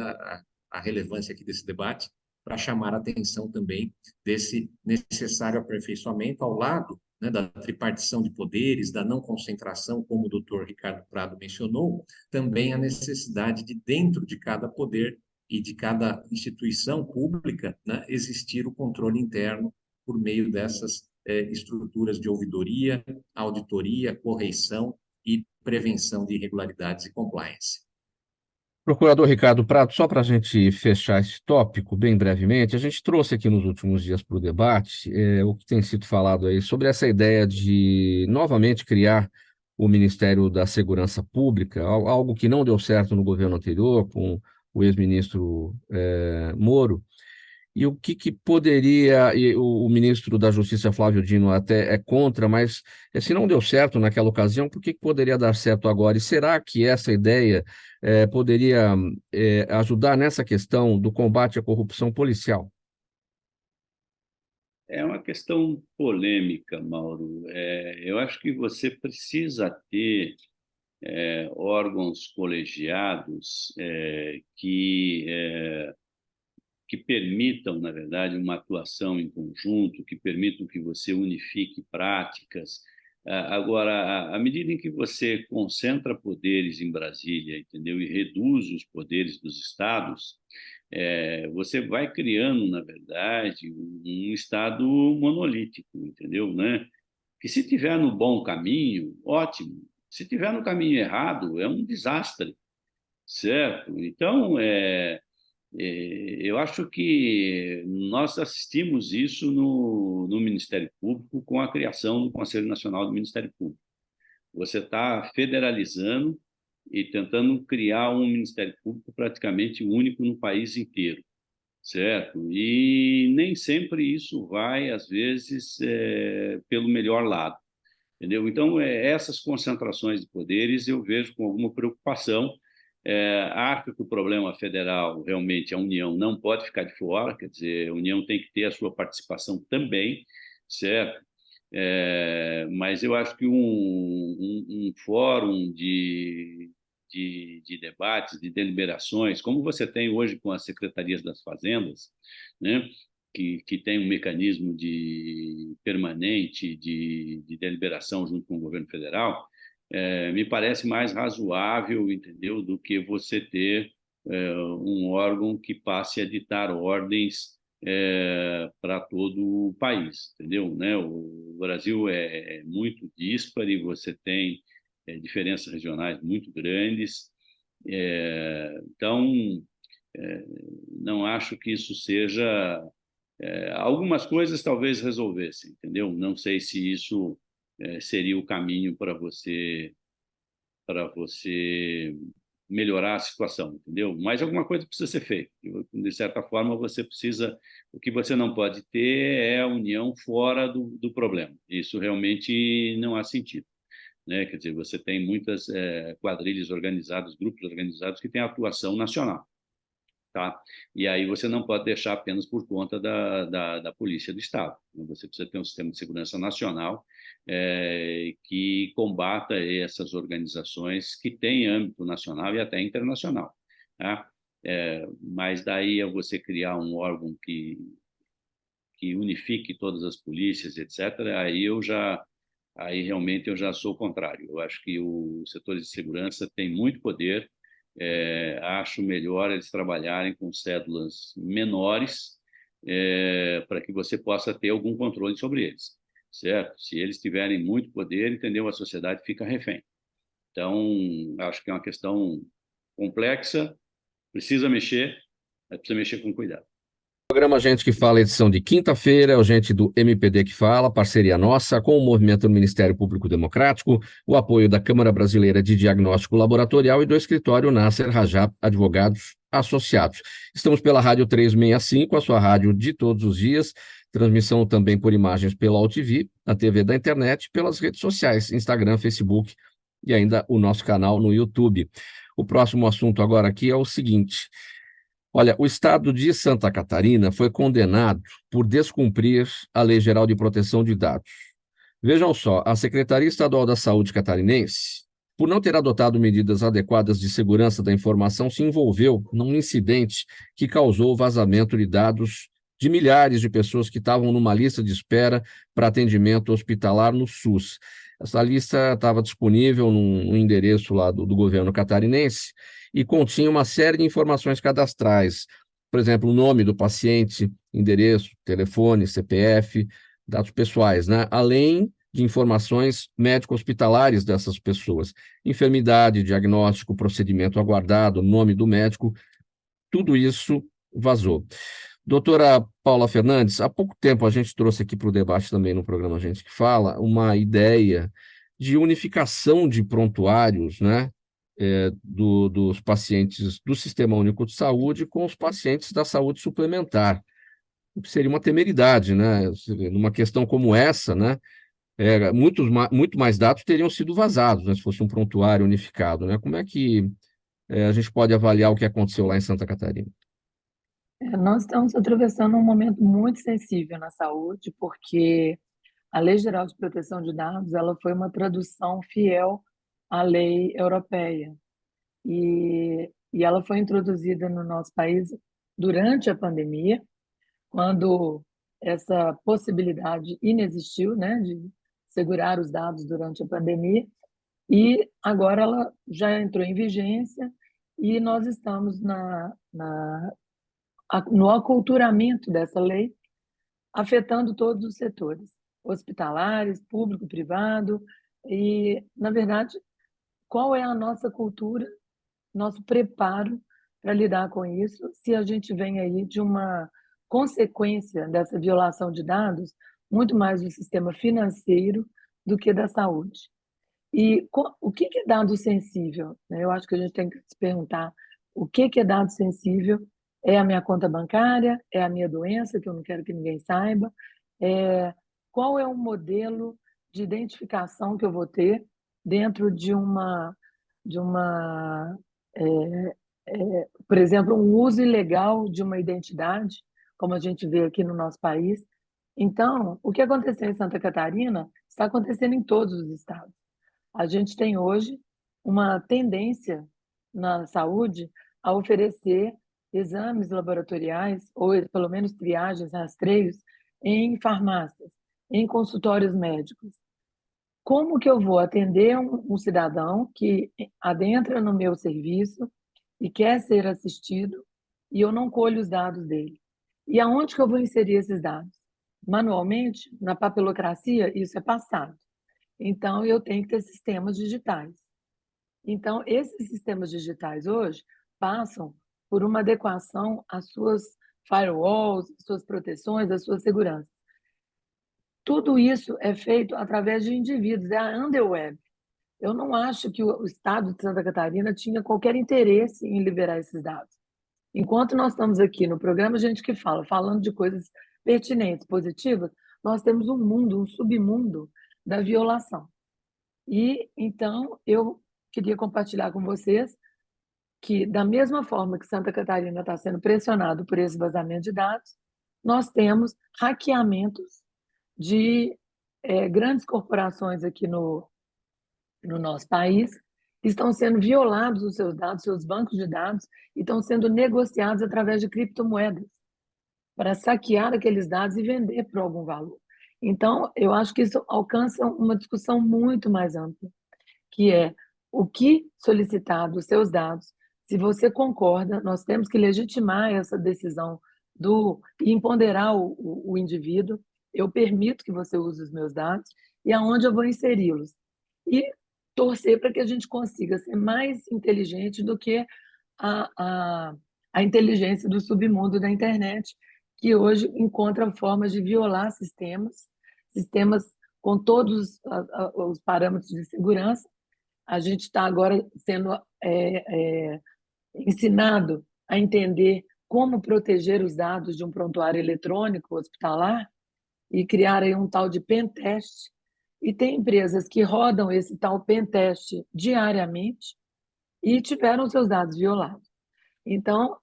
a relevância aqui desse debate para chamar a atenção também desse necessário aperfeiçoamento ao lado, né, da tripartição de poderes, da não concentração, como o doutor Ricardo Prado mencionou, também a necessidade de, dentro de cada poder e de cada instituição pública, né, existir o controle interno por meio dessas estruturas de ouvidoria, auditoria, correição e prevenção de irregularidades e compliance. Procurador Ricardo Prado, só para a gente fechar esse tópico bem brevemente, a gente trouxe aqui nos últimos dias para o debate o que tem sido falado aí sobre essa ideia de novamente criar o Ministério da Segurança Pública, algo que não deu certo no governo anterior, com o ex-ministro Moro. E o que poderia, e o ministro da Justiça, Flávio Dino, até é contra, mas se não deu certo naquela ocasião, por que poderia dar certo agora? E será que essa ideia poderia ajudar nessa questão do combate à corrupção policial? É uma questão polêmica, Mauro. Eu acho que você precisa ter órgãos colegiados que permitam, na verdade, uma atuação em conjunto, que permitam que você unifique práticas. Agora, à medida em que você concentra poderes em Brasília, entendeu, e reduz os poderes dos estados, você vai criando, na verdade, um estado monolítico, entendeu, né? Que se tiver no bom caminho, ótimo. Se tiver no caminho errado, é um desastre, certo? Então, eu acho que nós assistimos isso no Ministério Público com a criação do Conselho Nacional do Ministério Público. Você está federalizando e tentando criar um Ministério Público praticamente único no país inteiro, certo? E nem sempre isso vai, às vezes, pelo melhor lado, entendeu? Então, essas concentrações de poderes eu vejo com alguma preocupação. Acho que o problema federal, realmente, a União não pode ficar de fora, quer dizer, a União tem que ter a sua participação também, certo? Mas eu acho que um fórum de debates, de deliberações, como você tem hoje com as secretarias das fazendas, né? Que tem um mecanismo permanente de deliberação junto com o governo federal, me parece mais razoável, entendeu, do que você ter um órgão que passe a ditar ordens para todo o país, entendeu? Né? O Brasil é muito díspare, você tem diferenças regionais muito grandes, então não acho que isso seja... algumas coisas talvez resolvessem, entendeu? Não sei se isso seria o caminho para você melhorar a situação, entendeu? Mas alguma coisa precisa ser feita. De certa forma, você precisa... O que você não pode ter é a união fora do problema. Isso realmente não há sentido, né? Quer dizer, você tem muitas quadrilhas organizadas, grupos organizados que têm atuação nacional, tá? E aí você não pode deixar apenas por conta da Polícia do Estado. Você precisa ter um sistema de segurança nacional que combata essas organizações que têm âmbito nacional e até internacional, tá? Mas daí é você criar um órgão que unifique todas as polícias, etc., aí realmente eu já sou o contrário. Eu acho que os setores de segurança têm muito poder. Acho melhor eles trabalharem com cédulas menores para que você possa ter algum controle sobre eles, certo? Se eles tiverem muito poder, entendeu? A sociedade fica refém. Então, acho que é uma questão complexa, precisa mexer, mas precisa mexer com cuidado. Programa Gente que Fala, edição de quinta-feira, é o Gente do MPD que Fala, parceria nossa com o movimento do Ministério Público Democrático, o apoio da Câmara Brasileira de Diagnóstico Laboratorial e do escritório Nasser Rajab Advogados Associados. Estamos pela Rádio 365, a sua rádio de todos os dias, transmissão também por imagens pela UTV, a TV da internet, pelas redes sociais, Instagram, Facebook e ainda o nosso canal no YouTube. O próximo assunto agora aqui é o seguinte: olha, o estado de Santa Catarina foi condenado por descumprir a Lei Geral de Proteção de Dados. Vejam só, a Secretaria Estadual da Saúde catarinense, por não ter adotado medidas adequadas de segurança da informação, se envolveu num incidente que causou o vazamento de dados de milhares de pessoas que estavam numa lista de espera para atendimento hospitalar no SUS. Essa lista estava disponível num endereço lá do governo catarinense e continha uma série de informações cadastrais, por exemplo, o nome do paciente, endereço, telefone, CPF, dados pessoais, né? Além de informações médico-hospitalares dessas pessoas, enfermidade, diagnóstico, procedimento aguardado, nome do médico, tudo isso vazou. Doutora Paula Fernandes, há pouco tempo a gente trouxe aqui para o debate também no programa Gente que Fala uma ideia de unificação de prontuários, né, dos pacientes do Sistema Único de Saúde com os pacientes da saúde suplementar. O que seria uma temeridade, né? Numa questão como essa, né, muito mais dados teriam sido vazados, né, se fosse um prontuário unificado, né? Como é que a gente pode avaliar o que aconteceu lá em Santa Catarina? Nós estamos atravessando um momento muito sensível na saúde, porque a Lei Geral de Proteção de Dados ela foi uma tradução fiel à lei europeia. E ela foi introduzida no nosso país durante a pandemia, quando essa possibilidade inexistiu, né, de segurar os dados durante a pandemia, e agora ela já entrou em vigência e nós estamos no aculturamento dessa lei, afetando todos os setores, hospitalares, público, privado, e, na verdade, qual é a nossa cultura, nosso preparo para lidar com isso, se a gente vem aí de uma consequência dessa violação de dados, muito mais do sistema financeiro do que da saúde. E o que é dado sensível? Eu acho que a gente tem que se perguntar o que é dado sensível. É a minha conta bancária? É a minha doença, que eu não quero que ninguém saiba? Qual é o modelo de identificação que eu vou ter dentro por exemplo, um uso ilegal de uma identidade, como a gente vê aqui no nosso país? Então, o que aconteceu em Santa Catarina está acontecendo em todos os estados. A gente tem hoje uma tendência na saúde a oferecer exames laboratoriais, ou pelo menos triagens, rastreios, em farmácias, em consultórios médicos. Como que eu vou atender um cidadão que adentra no meu serviço e quer ser assistido e eu não colho os dados dele? E aonde que eu vou inserir esses dados? Manualmente, na papilocracia, isso é passado. Então, eu tenho que ter sistemas digitais. Então, esses sistemas digitais hoje passam por uma adequação às suas firewalls, às suas proteções, às suas seguranças. Tudo isso é feito através de indivíduos, é a underweb. Eu não acho que o Estado de Santa Catarina tinha qualquer interesse em liberar esses dados. Enquanto nós estamos aqui no programa Gente que Fala, falando de coisas pertinentes, positivas, nós temos um mundo, um submundo da violação. E, então, eu queria compartilhar com vocês que, da mesma forma que Santa Catarina está sendo pressionado por esse vazamento de dados, nós temos hackeamentos de grandes corporações aqui no nosso país, que estão sendo violados os seus dados, seus bancos de dados, e estão sendo negociados através de criptomoedas para saquear aqueles dados e vender por algum valor. Então, eu acho que isso alcança uma discussão muito mais ampla, que é o que solicitar dos seus dados. Se você concorda, nós temos que legitimar essa decisão e empoderar o indivíduo. Eu permito que você use os meus dados e aonde eu vou inseri-los. E torcer para que a gente consiga ser mais inteligente do que a inteligência do submundo da internet, que hoje encontram formas de violar sistemas com todos os parâmetros de segurança. A gente está agora sendo ensinado a entender como proteger os dados de um prontuário eletrônico hospitalar e criar aí um tal de pentest. E tem empresas que rodam esse tal pentest diariamente e tiveram seus dados violados. Então,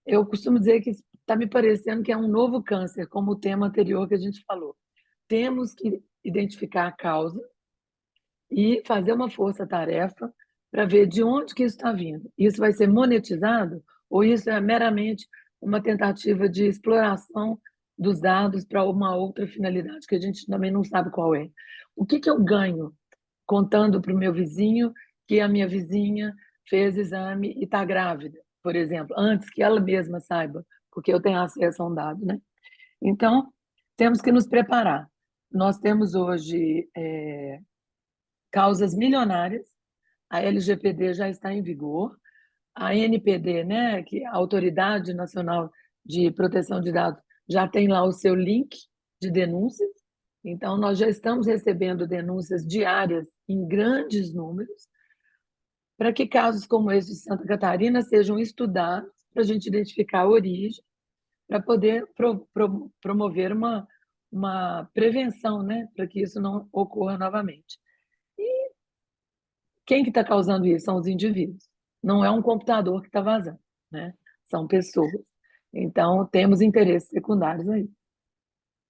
eu costumo dizer que está me parecendo que é um novo câncer, como o tema anterior que a gente falou. Temos que identificar a causa e fazer uma força-tarefa para ver de onde que isso está vindo. Isso vai ser monetizado ou isso é meramente uma tentativa de exploração dos dados para uma outra finalidade que a gente também não sabe qual é? O que eu ganho contando para o meu vizinho que a minha vizinha fez exame e está grávida, por exemplo, antes que ela mesma saiba, porque eu tenho acesso a um dado, né? Então, temos que nos preparar. Nós temos hoje causas milionárias, a LGPD já está em vigor, a NPD, né, que é a Autoridade Nacional de Proteção de Dados, já tem lá o seu link de denúncias, então nós já estamos recebendo denúncias diárias em grandes números, para que casos como esse de Santa Catarina sejam estudados, para a gente identificar a origem, para poder promover uma prevenção, né, para que isso não ocorra novamente. E quem que está causando isso? São os indivíduos. Não é um computador que está vazando, né? São pessoas. Então, temos interesses secundários aí.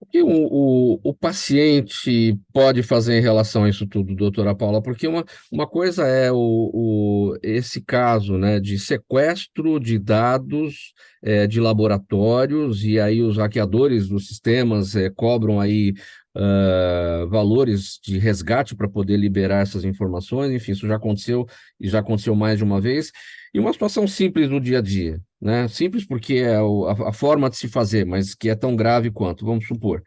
O que o paciente pode fazer em relação a isso tudo, doutora Paula? Porque uma coisa é esse caso, né, de sequestro de dados de laboratórios, e aí os hackeadores dos sistemas cobram aí valores de resgate para poder liberar essas informações. Enfim, isso já aconteceu e já aconteceu mais de uma vez. E uma situação simples do dia a dia, né? Simples porque é a forma de se fazer, mas que é tão grave quanto, vamos supor.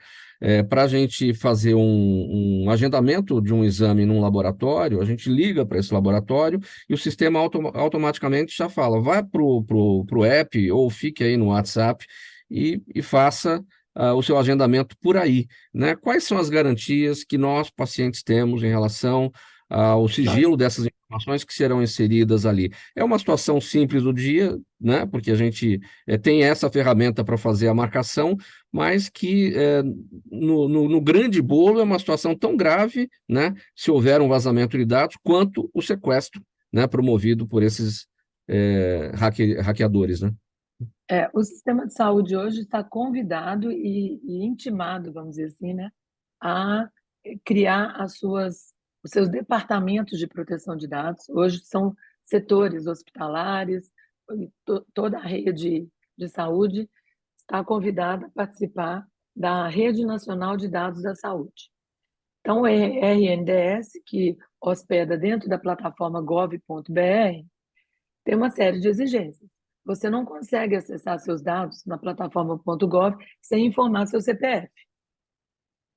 Para a gente fazer um agendamento de um exame num laboratório, a gente liga para esse laboratório e o sistema automaticamente já fala, vai para o app ou fique aí no WhatsApp e faça o seu agendamento por aí, né? Quais são as garantias que nós, pacientes, temos em relação ao sigilo dessas informações que serão inseridas ali? É uma situação simples do dia, né? Porque a gente tem essa ferramenta para fazer a marcação, mas que no grande bolo é uma situação tão grave, né? Se houver um vazamento de dados, quanto o sequestro, né? Promovido por esses hackeadores, né? O sistema de saúde hoje está convidado e intimado, vamos dizer assim, né, a criar os seus departamentos de proteção de dados. Hoje são setores hospitalares, toda a rede de saúde está convidada a participar da Rede Nacional de Dados da Saúde. Então, o RNDS, que hospeda dentro da plataforma gov.br, tem uma série de exigências. Você não consegue acessar seus dados na plataforma .gov sem informar seu CPF.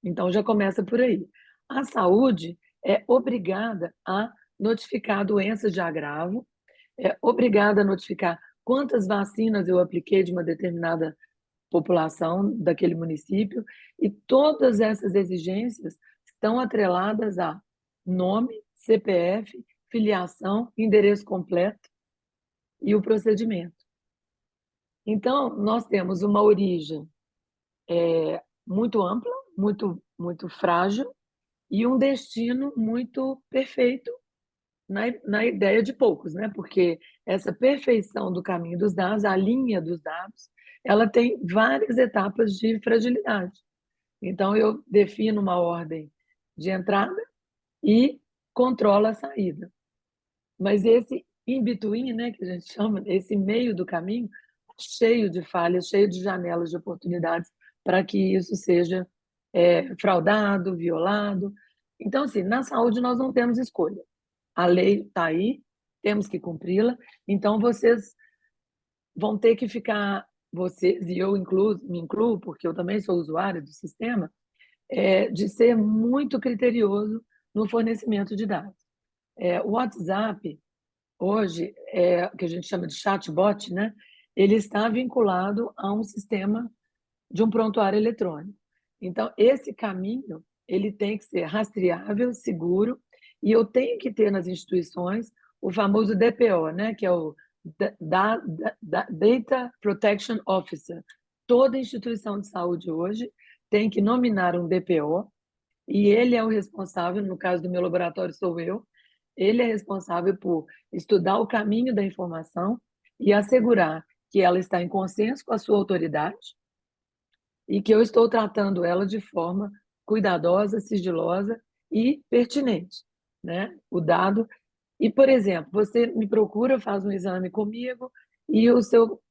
Então, já começa por aí. A saúde é obrigada a notificar doenças de agravo, é obrigada a notificar quantas vacinas eu apliquei de uma determinada população daquele município, e todas essas exigências estão atreladas a nome, CPF, filiação, endereço completo e o procedimento. Então, nós temos uma origem muito ampla, muito frágil, e um destino muito perfeito na ideia de poucos, né? Porque essa perfeição do caminho dos dados, a linha dos dados, ela tem várias etapas de fragilidade. Então, eu defino uma ordem de entrada e controlo a saída. Mas esse in-between, né, que a gente chama, esse meio do caminho, cheio de falhas, cheio de janelas de oportunidades para que isso seja fraudado, violado. Então, assim, na saúde nós não temos escolha. A lei está aí, temos que cumpri-la. Então, vocês vão ter que ficar, vocês, e eu me incluo, porque eu também sou usuária do sistema, de ser muito criterioso no fornecimento de dados. O WhatsApp, hoje, que a gente chama de chatbot, né? Ele está vinculado a um sistema de um prontuário eletrônico. Então, esse caminho ele tem que ser rastreável, seguro, e eu tenho que ter nas instituições o famoso DPO, né, que é o Data Protection Officer. Toda instituição de saúde hoje tem que nominar um DPO, e ele é o responsável, no caso do meu laboratório sou eu, ele é responsável por estudar o caminho da informação e assegurar que ela está em consenso com a sua autoridade e que eu estou tratando ela de forma cuidadosa, sigilosa e pertinente, né? O dado. E, por exemplo, você me procura, faz um exame comigo e o seu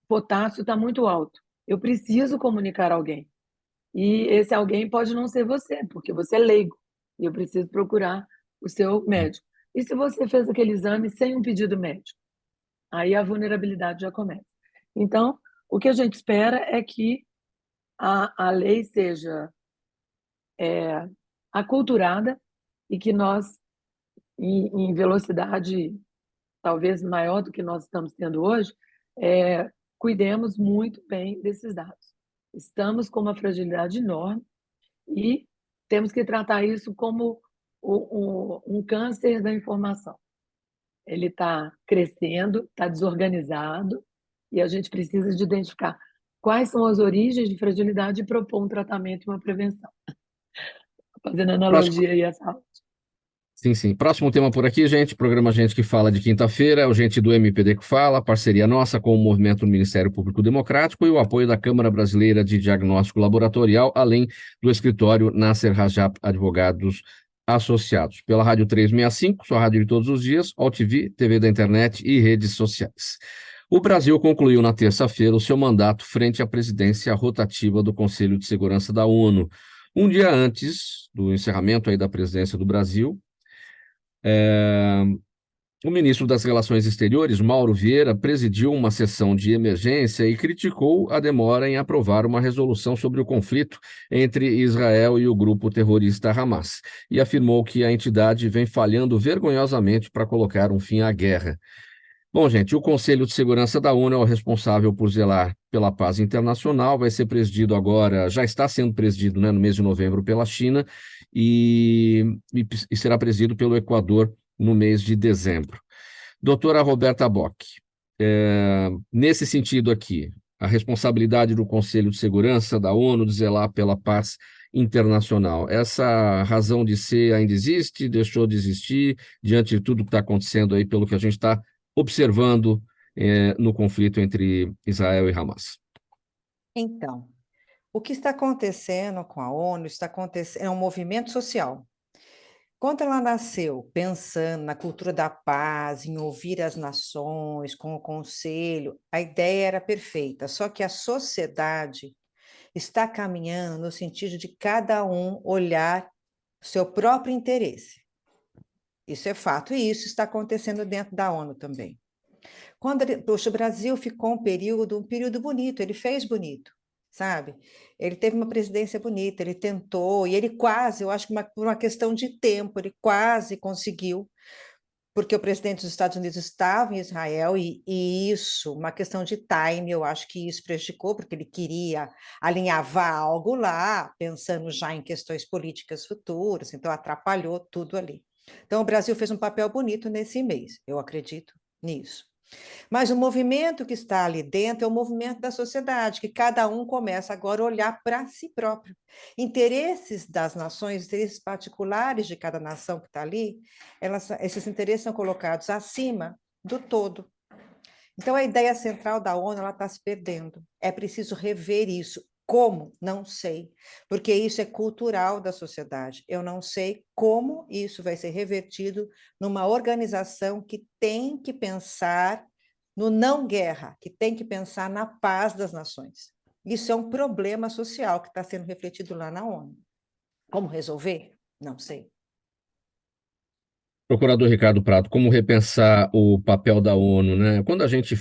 potássio está muito alto. Eu preciso comunicar a alguém. E esse alguém pode não ser você, porque você é leigo. E eu preciso procurar o seu médico. E se você fez aquele exame sem um pedido médico? Aí a vulnerabilidade já começa. Então, o que a gente espera é que a lei seja aculturada e que nós, em velocidade talvez maior do que nós estamos tendo hoje, cuidemos muito bem desses dados. Estamos com uma fragilidade enorme e temos que tratar isso como um câncer da informação. Ele está crescendo, está desorganizado, e a gente precisa de identificar quais são as origens de fragilidade e propor um tratamento e uma prevenção. Fazendo Próximo, analogia aí à saúde. sim, sim. Próximo tema por aqui, gente. Programa Gente que Fala de quinta-feira. É o Gente do MPD que Fala, parceria nossa com o Movimento do Ministério Público Democrático e o apoio da Câmara Brasileira de Diagnóstico Laboratorial, além do escritório Nasser Rajab Advogados Associados. Pela Rádio 365, sua rádio de todos os dias, OTV, TV da internet e redes sociais. O Brasil concluiu na terça-feira o seu mandato frente à presidência rotativa do Conselho de Segurança da ONU. Um dia antes do encerramento aí da presidência do Brasil, o ministro das Relações Exteriores, Mauro Vieira, presidiu uma sessão de emergência e criticou a demora em aprovar uma resolução sobre o conflito entre Israel e o grupo terrorista Hamas, e afirmou que a entidade vem falhando vergonhosamente para colocar um fim à guerra. Bom, gente, o Conselho de Segurança da ONU é o responsável por zelar pela paz internacional, vai ser presidido agora, já está sendo presidido, né, no mês de novembro pela China e será presidido pelo Equador no mês de dezembro. Doutora Roberta Bock, nesse sentido aqui, a responsabilidade do Conselho de Segurança da ONU de zelar pela paz internacional, essa razão de ser ainda existe, deixou de existir, diante de tudo que está acontecendo aí, pelo que a gente está observando no conflito entre Israel e Hamas? Então, o que está acontecendo com a ONU é um movimento social. Quando ela nasceu pensando na cultura da paz, em ouvir as nações, com o conselho, a ideia era perfeita, só que a sociedade está caminhando no sentido de cada um olhar o seu próprio interesse. Isso é fato, e isso está acontecendo dentro da ONU também. Poxa, o Brasil ficou um período bonito, ele fez bonito, sabe? Ele teve uma presidência bonita, ele tentou, e ele quase, eu acho que por uma questão de tempo, ele quase conseguiu, porque o presidente dos Estados Unidos estava em Israel, e isso, uma questão de time, eu acho que isso prejudicou, porque ele queria alinhavar algo lá, pensando já em questões políticas futuras, então atrapalhou tudo ali. Então, o Brasil fez um papel bonito nesse mês, eu acredito nisso. Mas o movimento que está ali dentro é o movimento da sociedade, que cada um começa agora a olhar para si próprio. Interesses das nações, interesses particulares de cada nação que está ali, esses interesses são colocados acima do todo. Então, a ideia central da ONU está se perdendo. É preciso rever isso. Como? Não sei, porque isso é cultural da sociedade. Eu não sei como isso vai ser revertido numa organização que tem que pensar no não guerra, que tem que pensar na paz das nações. Isso é um problema social que está sendo refletido lá na ONU. Como resolver? Não sei. Procurador Ricardo Prado, como repensar o papel da ONU, né? Quando a gente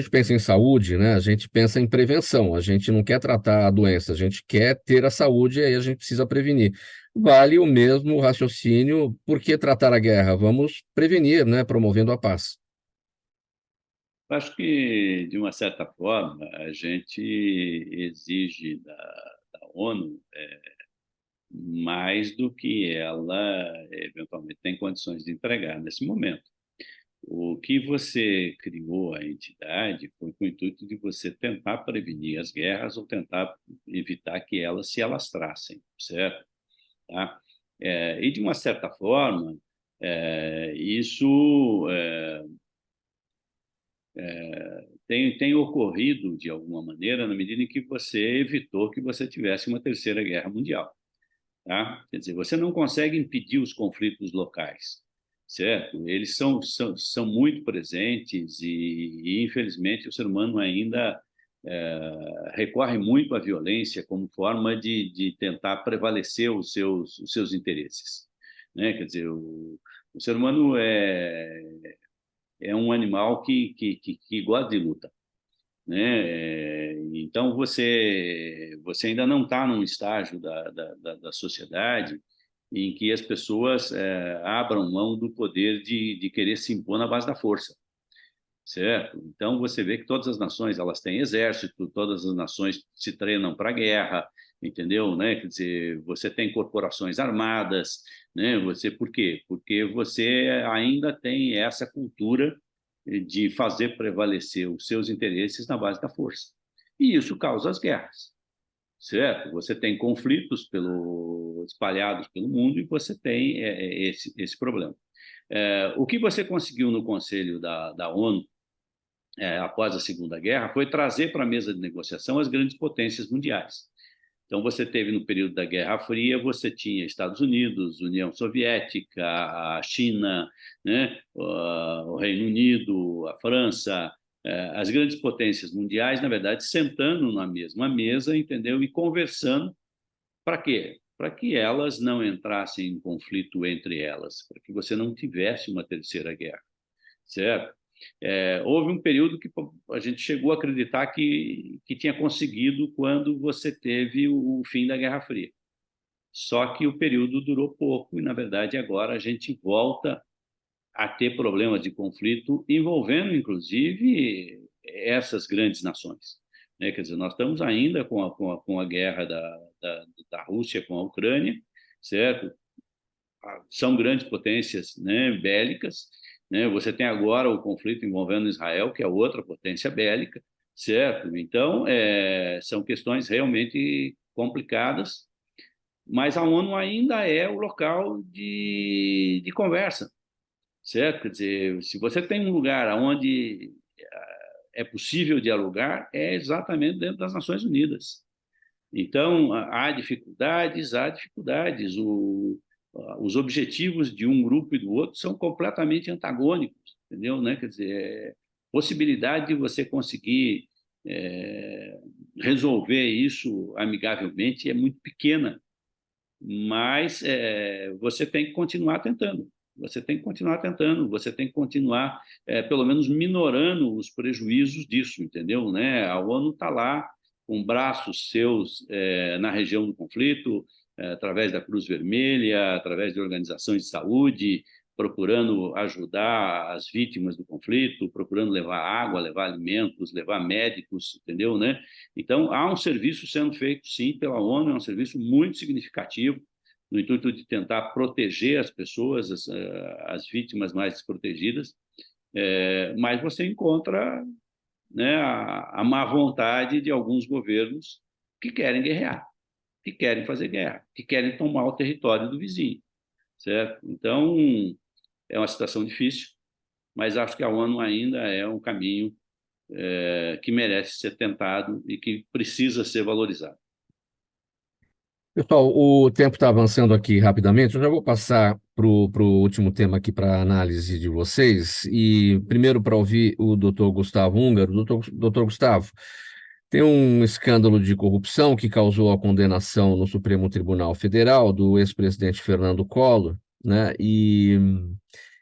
pensa em saúde, né, a gente pensa em prevenção, a gente não quer tratar a doença, a gente quer ter a saúde e aí a gente precisa prevenir. Vale o mesmo raciocínio, por que tratar a guerra? Vamos prevenir, né, promovendo a paz. Acho que, de uma certa forma, a gente exige da ONU mais do que ela, eventualmente, tem condições de entregar nesse momento. O que você criou a entidade foi com o intuito de você tentar prevenir as guerras ou tentar evitar que elas se alastrassem, certo? Tá? E, de uma certa forma, isso tem ocorrido de alguma maneira na medida em que você evitou que você tivesse uma terceira guerra mundial. Tá? Quer dizer, você não consegue impedir os conflitos locais, certo? Eles são muito presentes e, infelizmente, o ser humano ainda recorre muito à violência como forma de tentar prevalecer os seus interesses, né? Quer dizer, o ser humano é um animal que gosta de luta, né? Então, você ainda não está num estágio da sociedade em que as pessoas abram mão do poder de querer se impor na base da força, certo? Então, você vê que todas as nações elas têm exército, todas as nações se treinam para a guerra, entendeu? Né? Quer dizer, você tem corporações armadas, né? Por quê? Porque você ainda tem essa cultura de fazer prevalecer os seus interesses na base da força. E isso causa as guerras, certo? Você tem conflitos espalhados pelo mundo e você tem esse problema. O que você conseguiu no Conselho da ONU, após a Segunda Guerra, foi trazer para a mesa de negociação as grandes potências mundiais. Então, você teve no período da Guerra Fria, você tinha Estados Unidos, União Soviética, a China, né, o Reino Unido, a França, as grandes potências mundiais, na verdade, sentando na mesma mesa, entendeu? E conversando. Para quê? Para que elas não entrassem em conflito entre elas, para que você não tivesse uma terceira guerra, certo? Houve um período que a gente chegou a acreditar que tinha conseguido quando você teve o fim da Guerra Fria. Só que o período durou pouco e, na verdade, agora a gente volta a ter problemas de conflito envolvendo, inclusive, essas grandes nações, né? Quer dizer, nós estamos ainda com a guerra da Rússia com a Ucrânia, certo? São grandes potências, né, bélicas, né? Você tem agora o conflito envolvendo Israel, que é outra potência bélica, certo? Então, são questões realmente complicadas, mas a ONU ainda é o local de conversa, certo? Quer dizer, se você tem um lugar onde é possível dialogar, é exatamente dentro das Nações Unidas. Então, há dificuldades, os objetivos de um grupo e do outro são completamente antagônicos, entendeu? Né? Quer dizer, possibilidade de você conseguir resolver isso amigavelmente é muito pequena, mas você tem que continuar tentando. Você tem que continuar tentando, você tem que continuar, pelo menos, minorando os prejuízos disso, entendeu? Né? A ONU está lá com braços seus na região do conflito, através da Cruz Vermelha, através de organizações de saúde, procurando ajudar as vítimas do conflito, procurando levar água, levar alimentos, levar médicos, entendeu, né? Então, há um serviço sendo feito, sim, pela ONU, é um serviço muito significativo, no intuito de tentar proteger as pessoas, as vítimas mais desprotegidas, mas você encontra, né, a má vontade de alguns governos que querem guerrear, que querem fazer guerra, que querem tomar o território do vizinho, certo? Então, é uma situação difícil, mas acho que a ONU ainda é um caminho que merece ser tentado e que precisa ser valorizado. Pessoal, o tempo está avançando aqui rapidamente. Eu já vou passar para o último tema aqui para análise de vocês. E primeiro para ouvir o doutor Gustavo Húngaro. Doutor Gustavo, tem um escândalo de corrupção que causou a condenação no Supremo Tribunal Federal do ex-presidente Fernando Collor, né? E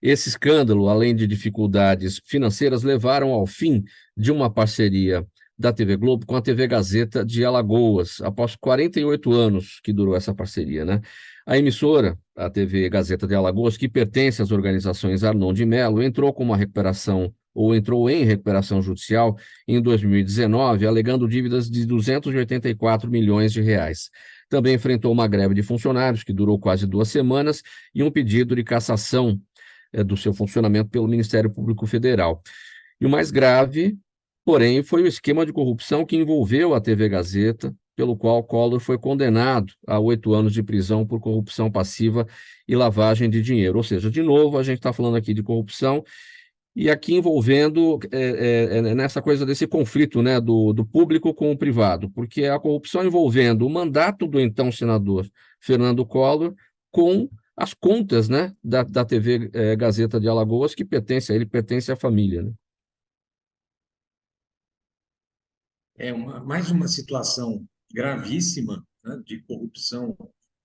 esse escândalo, além de dificuldades financeiras, levaram ao fim de uma parceria da TV Globo com a TV Gazeta de Alagoas, após 48 anos que durou essa parceria, né? A emissora, a TV Gazeta de Alagoas, que pertence às organizações Arnon de Melo, entrou com uma recuperação ou entrou em recuperação judicial em 2019, alegando dívidas de 284 milhões de reais. Também enfrentou uma greve de funcionários, que durou quase 2 semanas, e um pedido de cassação do seu funcionamento pelo Ministério Público Federal. E o mais grave, porém, foi o esquema de corrupção que envolveu a TV Gazeta, pelo qual Collor foi condenado a 8 anos de prisão por corrupção passiva e lavagem de dinheiro. Ou seja, de novo, a gente está falando aqui de corrupção, e aqui envolvendo nessa coisa desse conflito, né, do público com o privado, porque a corrupção envolvendo o mandato do então senador Fernando Collor com as contas, né, da TV Gazeta de Alagoas, que pertence a ele, pertence à família, né? Mais uma situação gravíssima, né, de corrupção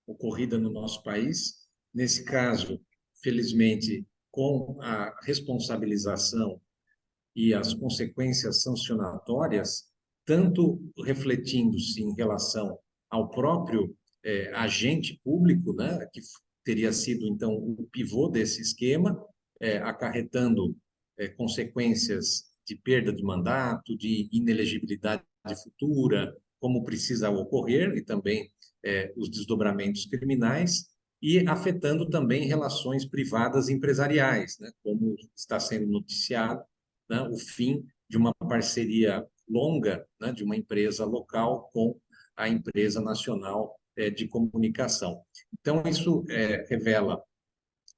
ocorrida no nosso país. Nesse caso, felizmente, com a responsabilização e as consequências sancionatórias, tanto refletindo-se em relação ao próprio agente público, né, que teria sido, então, o pivô desse esquema, acarretando consequências de perda de mandato, de inelegibilidade futura, como precisa ocorrer, e também os desdobramentos criminais, e afetando também relações privadas e empresariais, né, como está sendo noticiado, né, o fim de uma parceria longa, né, de uma empresa local com a empresa nacional de comunicação. Então, isso revela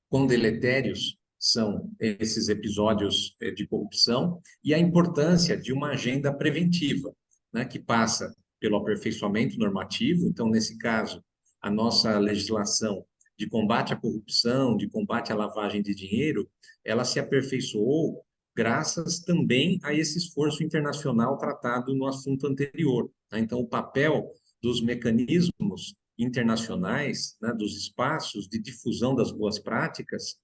quão deletérios são esses episódios de corrupção e a importância de uma agenda preventiva, né, que passa pelo aperfeiçoamento normativo. Então, nesse caso, a nossa legislação de combate à corrupção, de combate à lavagem de dinheiro, ela se aperfeiçoou graças também a esse esforço internacional tratado no assunto anterior, né? Então, o papel dos mecanismos internacionais, né, dos espaços de difusão das boas práticas,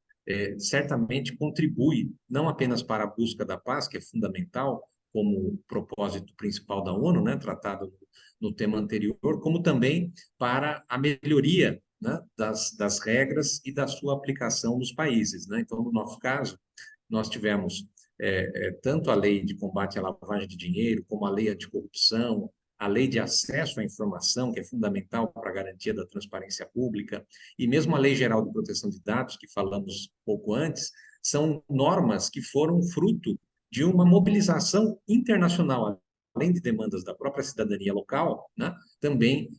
certamente contribui não apenas para a busca da paz, que é fundamental como propósito principal da ONU, né, tratado no tema anterior, como também para a melhoria, né, das regras e da sua aplicação nos países, né? Então, no nosso caso, nós tivemos tanto a lei de combate à lavagem de dinheiro, como a lei anticorrupção, a lei de acesso à informação, que é fundamental para a garantia da transparência pública, e mesmo a Lei Geral de Proteção de Dados, que falamos pouco antes, são normas que foram fruto de uma mobilização internacional, além de demandas da própria cidadania local, né, também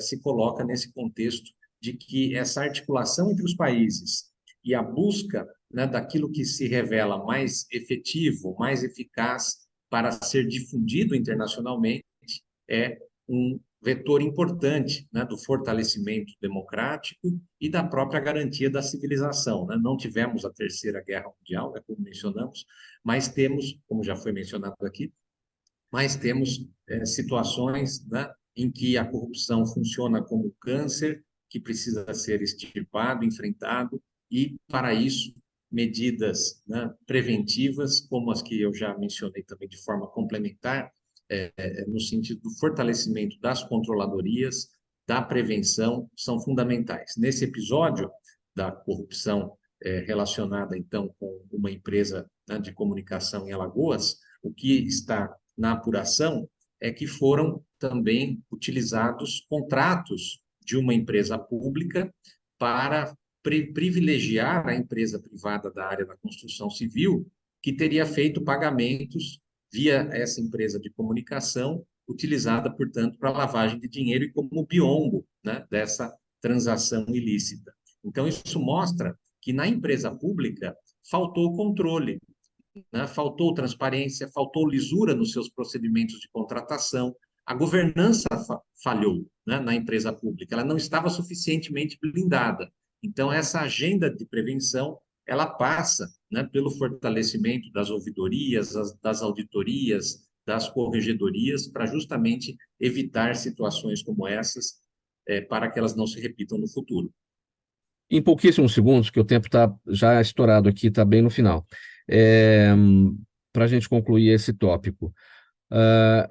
se coloca nesse contexto de que essa articulação entre os países e a busca, né, daquilo que se revela mais efetivo, mais eficaz para ser difundido internacionalmente, é um vetor importante, né, do fortalecimento democrático e da própria garantia da civilização, né? Não tivemos a Terceira Guerra Mundial, né, como mencionamos, mas temos, como já foi mencionado aqui, mas temos situações, né, em que a corrupção funciona como câncer que precisa ser extirpado, enfrentado, e, para isso, medidas, né, preventivas, como as que eu já mencionei também de forma complementar, no sentido do fortalecimento das controladorias, da prevenção, são fundamentais. Nesse episódio da corrupção relacionada, então, com uma empresa, né, de comunicação em Alagoas, o que está na apuração é que foram também utilizados contratos de uma empresa pública para privilegiar a empresa privada da área da construção civil, que teria feito pagamentos via essa empresa de comunicação, utilizada, portanto, para lavagem de dinheiro e como biombo, né, dessa transação ilícita. Então, isso mostra que na empresa pública faltou controle, né, faltou transparência, faltou lisura nos seus procedimentos de contratação, a governança falhou, né, na empresa pública, ela não estava suficientemente blindada. Então, essa agenda de prevenção, ela passa, né, pelo fortalecimento das ouvidorias, das auditorias, das corregedorias, para justamente evitar situações como essas, para que elas não se repitam no futuro. Em pouquíssimos segundos, que o tempo está já estourado aqui, está bem no final, para a gente concluir esse tópico.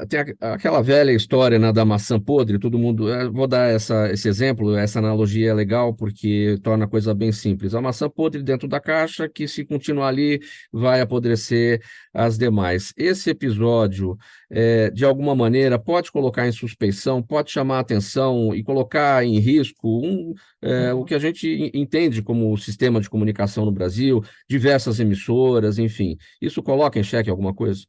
Tem aquela velha história, né, da maçã podre, todo mundo. Vou dar esse exemplo, essa analogia é legal porque torna a coisa bem simples. A maçã podre dentro da caixa, que se continuar ali, vai apodrecer as demais. Esse episódio, de alguma maneira, pode colocar em suspeição, pode chamar a atenção e colocar em risco o que a gente entende como o sistema de comunicação no Brasil, diversas emissoras, enfim. Isso coloca em xeque alguma coisa?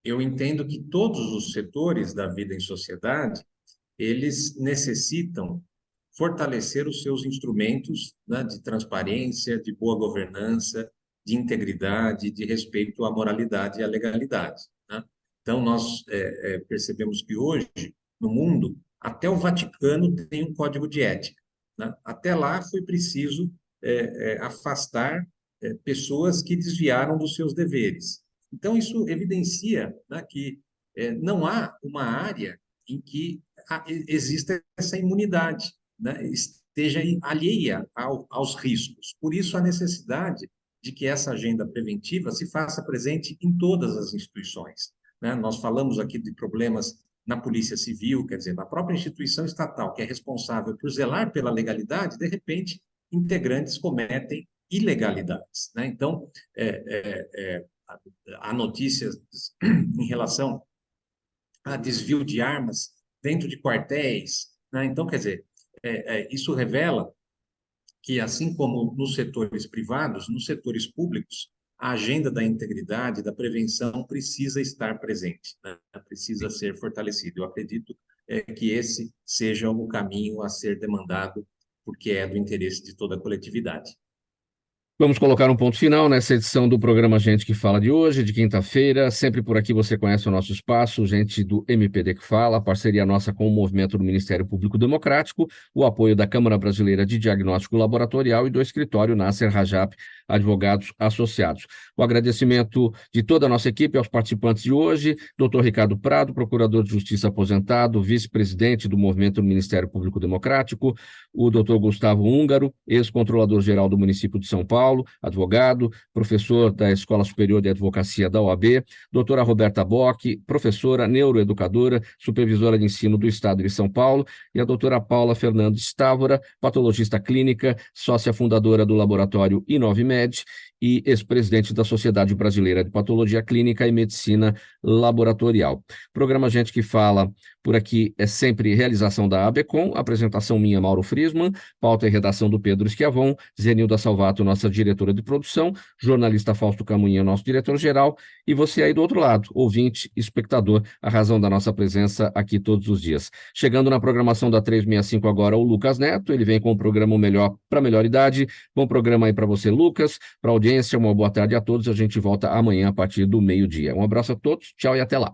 Eu entendo que todos os setores da vida em sociedade, eles necessitam fortalecer os seus instrumentos, né, de transparência, de boa governança, de integridade, de respeito à moralidade e à legalidade, né? Então, nós percebemos que hoje, no mundo, até o Vaticano tem um código de ética, né? Até lá foi preciso afastar pessoas que desviaram dos seus deveres. Então, isso evidencia, né, que não há uma área em que exista essa imunidade, né, esteja alheia aos riscos. Por isso, a necessidade de que essa agenda preventiva se faça presente em todas as instituições, né? Nós falamos aqui de problemas na Polícia Civil, quer dizer, na própria instituição estatal, que é responsável por zelar pela legalidade, de repente, integrantes cometem ilegalidades, né? Então, há notícias em relação a desvio de armas dentro de quartéis, né? Então, quer dizer, isso revela que, assim como nos setores privados, nos setores públicos, a agenda da integridade, da prevenção precisa estar presente, né? Precisa ser fortalecida. Eu acredito que esse seja o caminho a ser demandado, porque é do interesse de toda a coletividade. Vamos colocar um ponto final nessa edição do programa Gente que Fala de hoje, de quinta-feira. Sempre por aqui você conhece o nosso espaço, Gente do MPD que Fala, a parceria nossa com o movimento do Ministério Público Democrático, o apoio da Câmara Brasileira de Diagnóstico Laboratorial e do escritório Nasser Rajab Advogados Associados. O agradecimento de toda a nossa equipe aos participantes de hoje, Dr. Ricardo Prado, procurador de Justiça aposentado, vice-presidente do movimento do Ministério Público Democrático, o Dr. Gustavo Húngaro, ex-controlador-geral do município de São Paulo, advogado, professor da Escola Superior de Advocacia da OAB, doutora Roberta Bock, professora, neuroeducadora, supervisora de ensino do Estado de São Paulo, e a doutora Paula Fernandes Távora, patologista clínica, sócia fundadora do laboratório Inovimed e ex-presidente da Sociedade Brasileira de Patologia Clínica e Medicina Laboratorial. Programa Gente que Fala por aqui é sempre realização da ABECOM, apresentação minha, Mauro Friesman, pauta e redação do Pedro Schiavon, Zenilda Salvato, nossa diretora de produção, jornalista Fausto Camunha, nosso diretor-geral, e você aí do outro lado, ouvinte, espectador, a razão da nossa presença aqui todos os dias. Chegando na programação da 365 agora, o Lucas Neto, ele vem com o programa Melhor para Melhor Idade. Bom programa aí para você, Lucas, para a audiência, uma boa tarde a todos, a gente volta amanhã a partir do meio-dia. Um abraço a todos, tchau e até lá.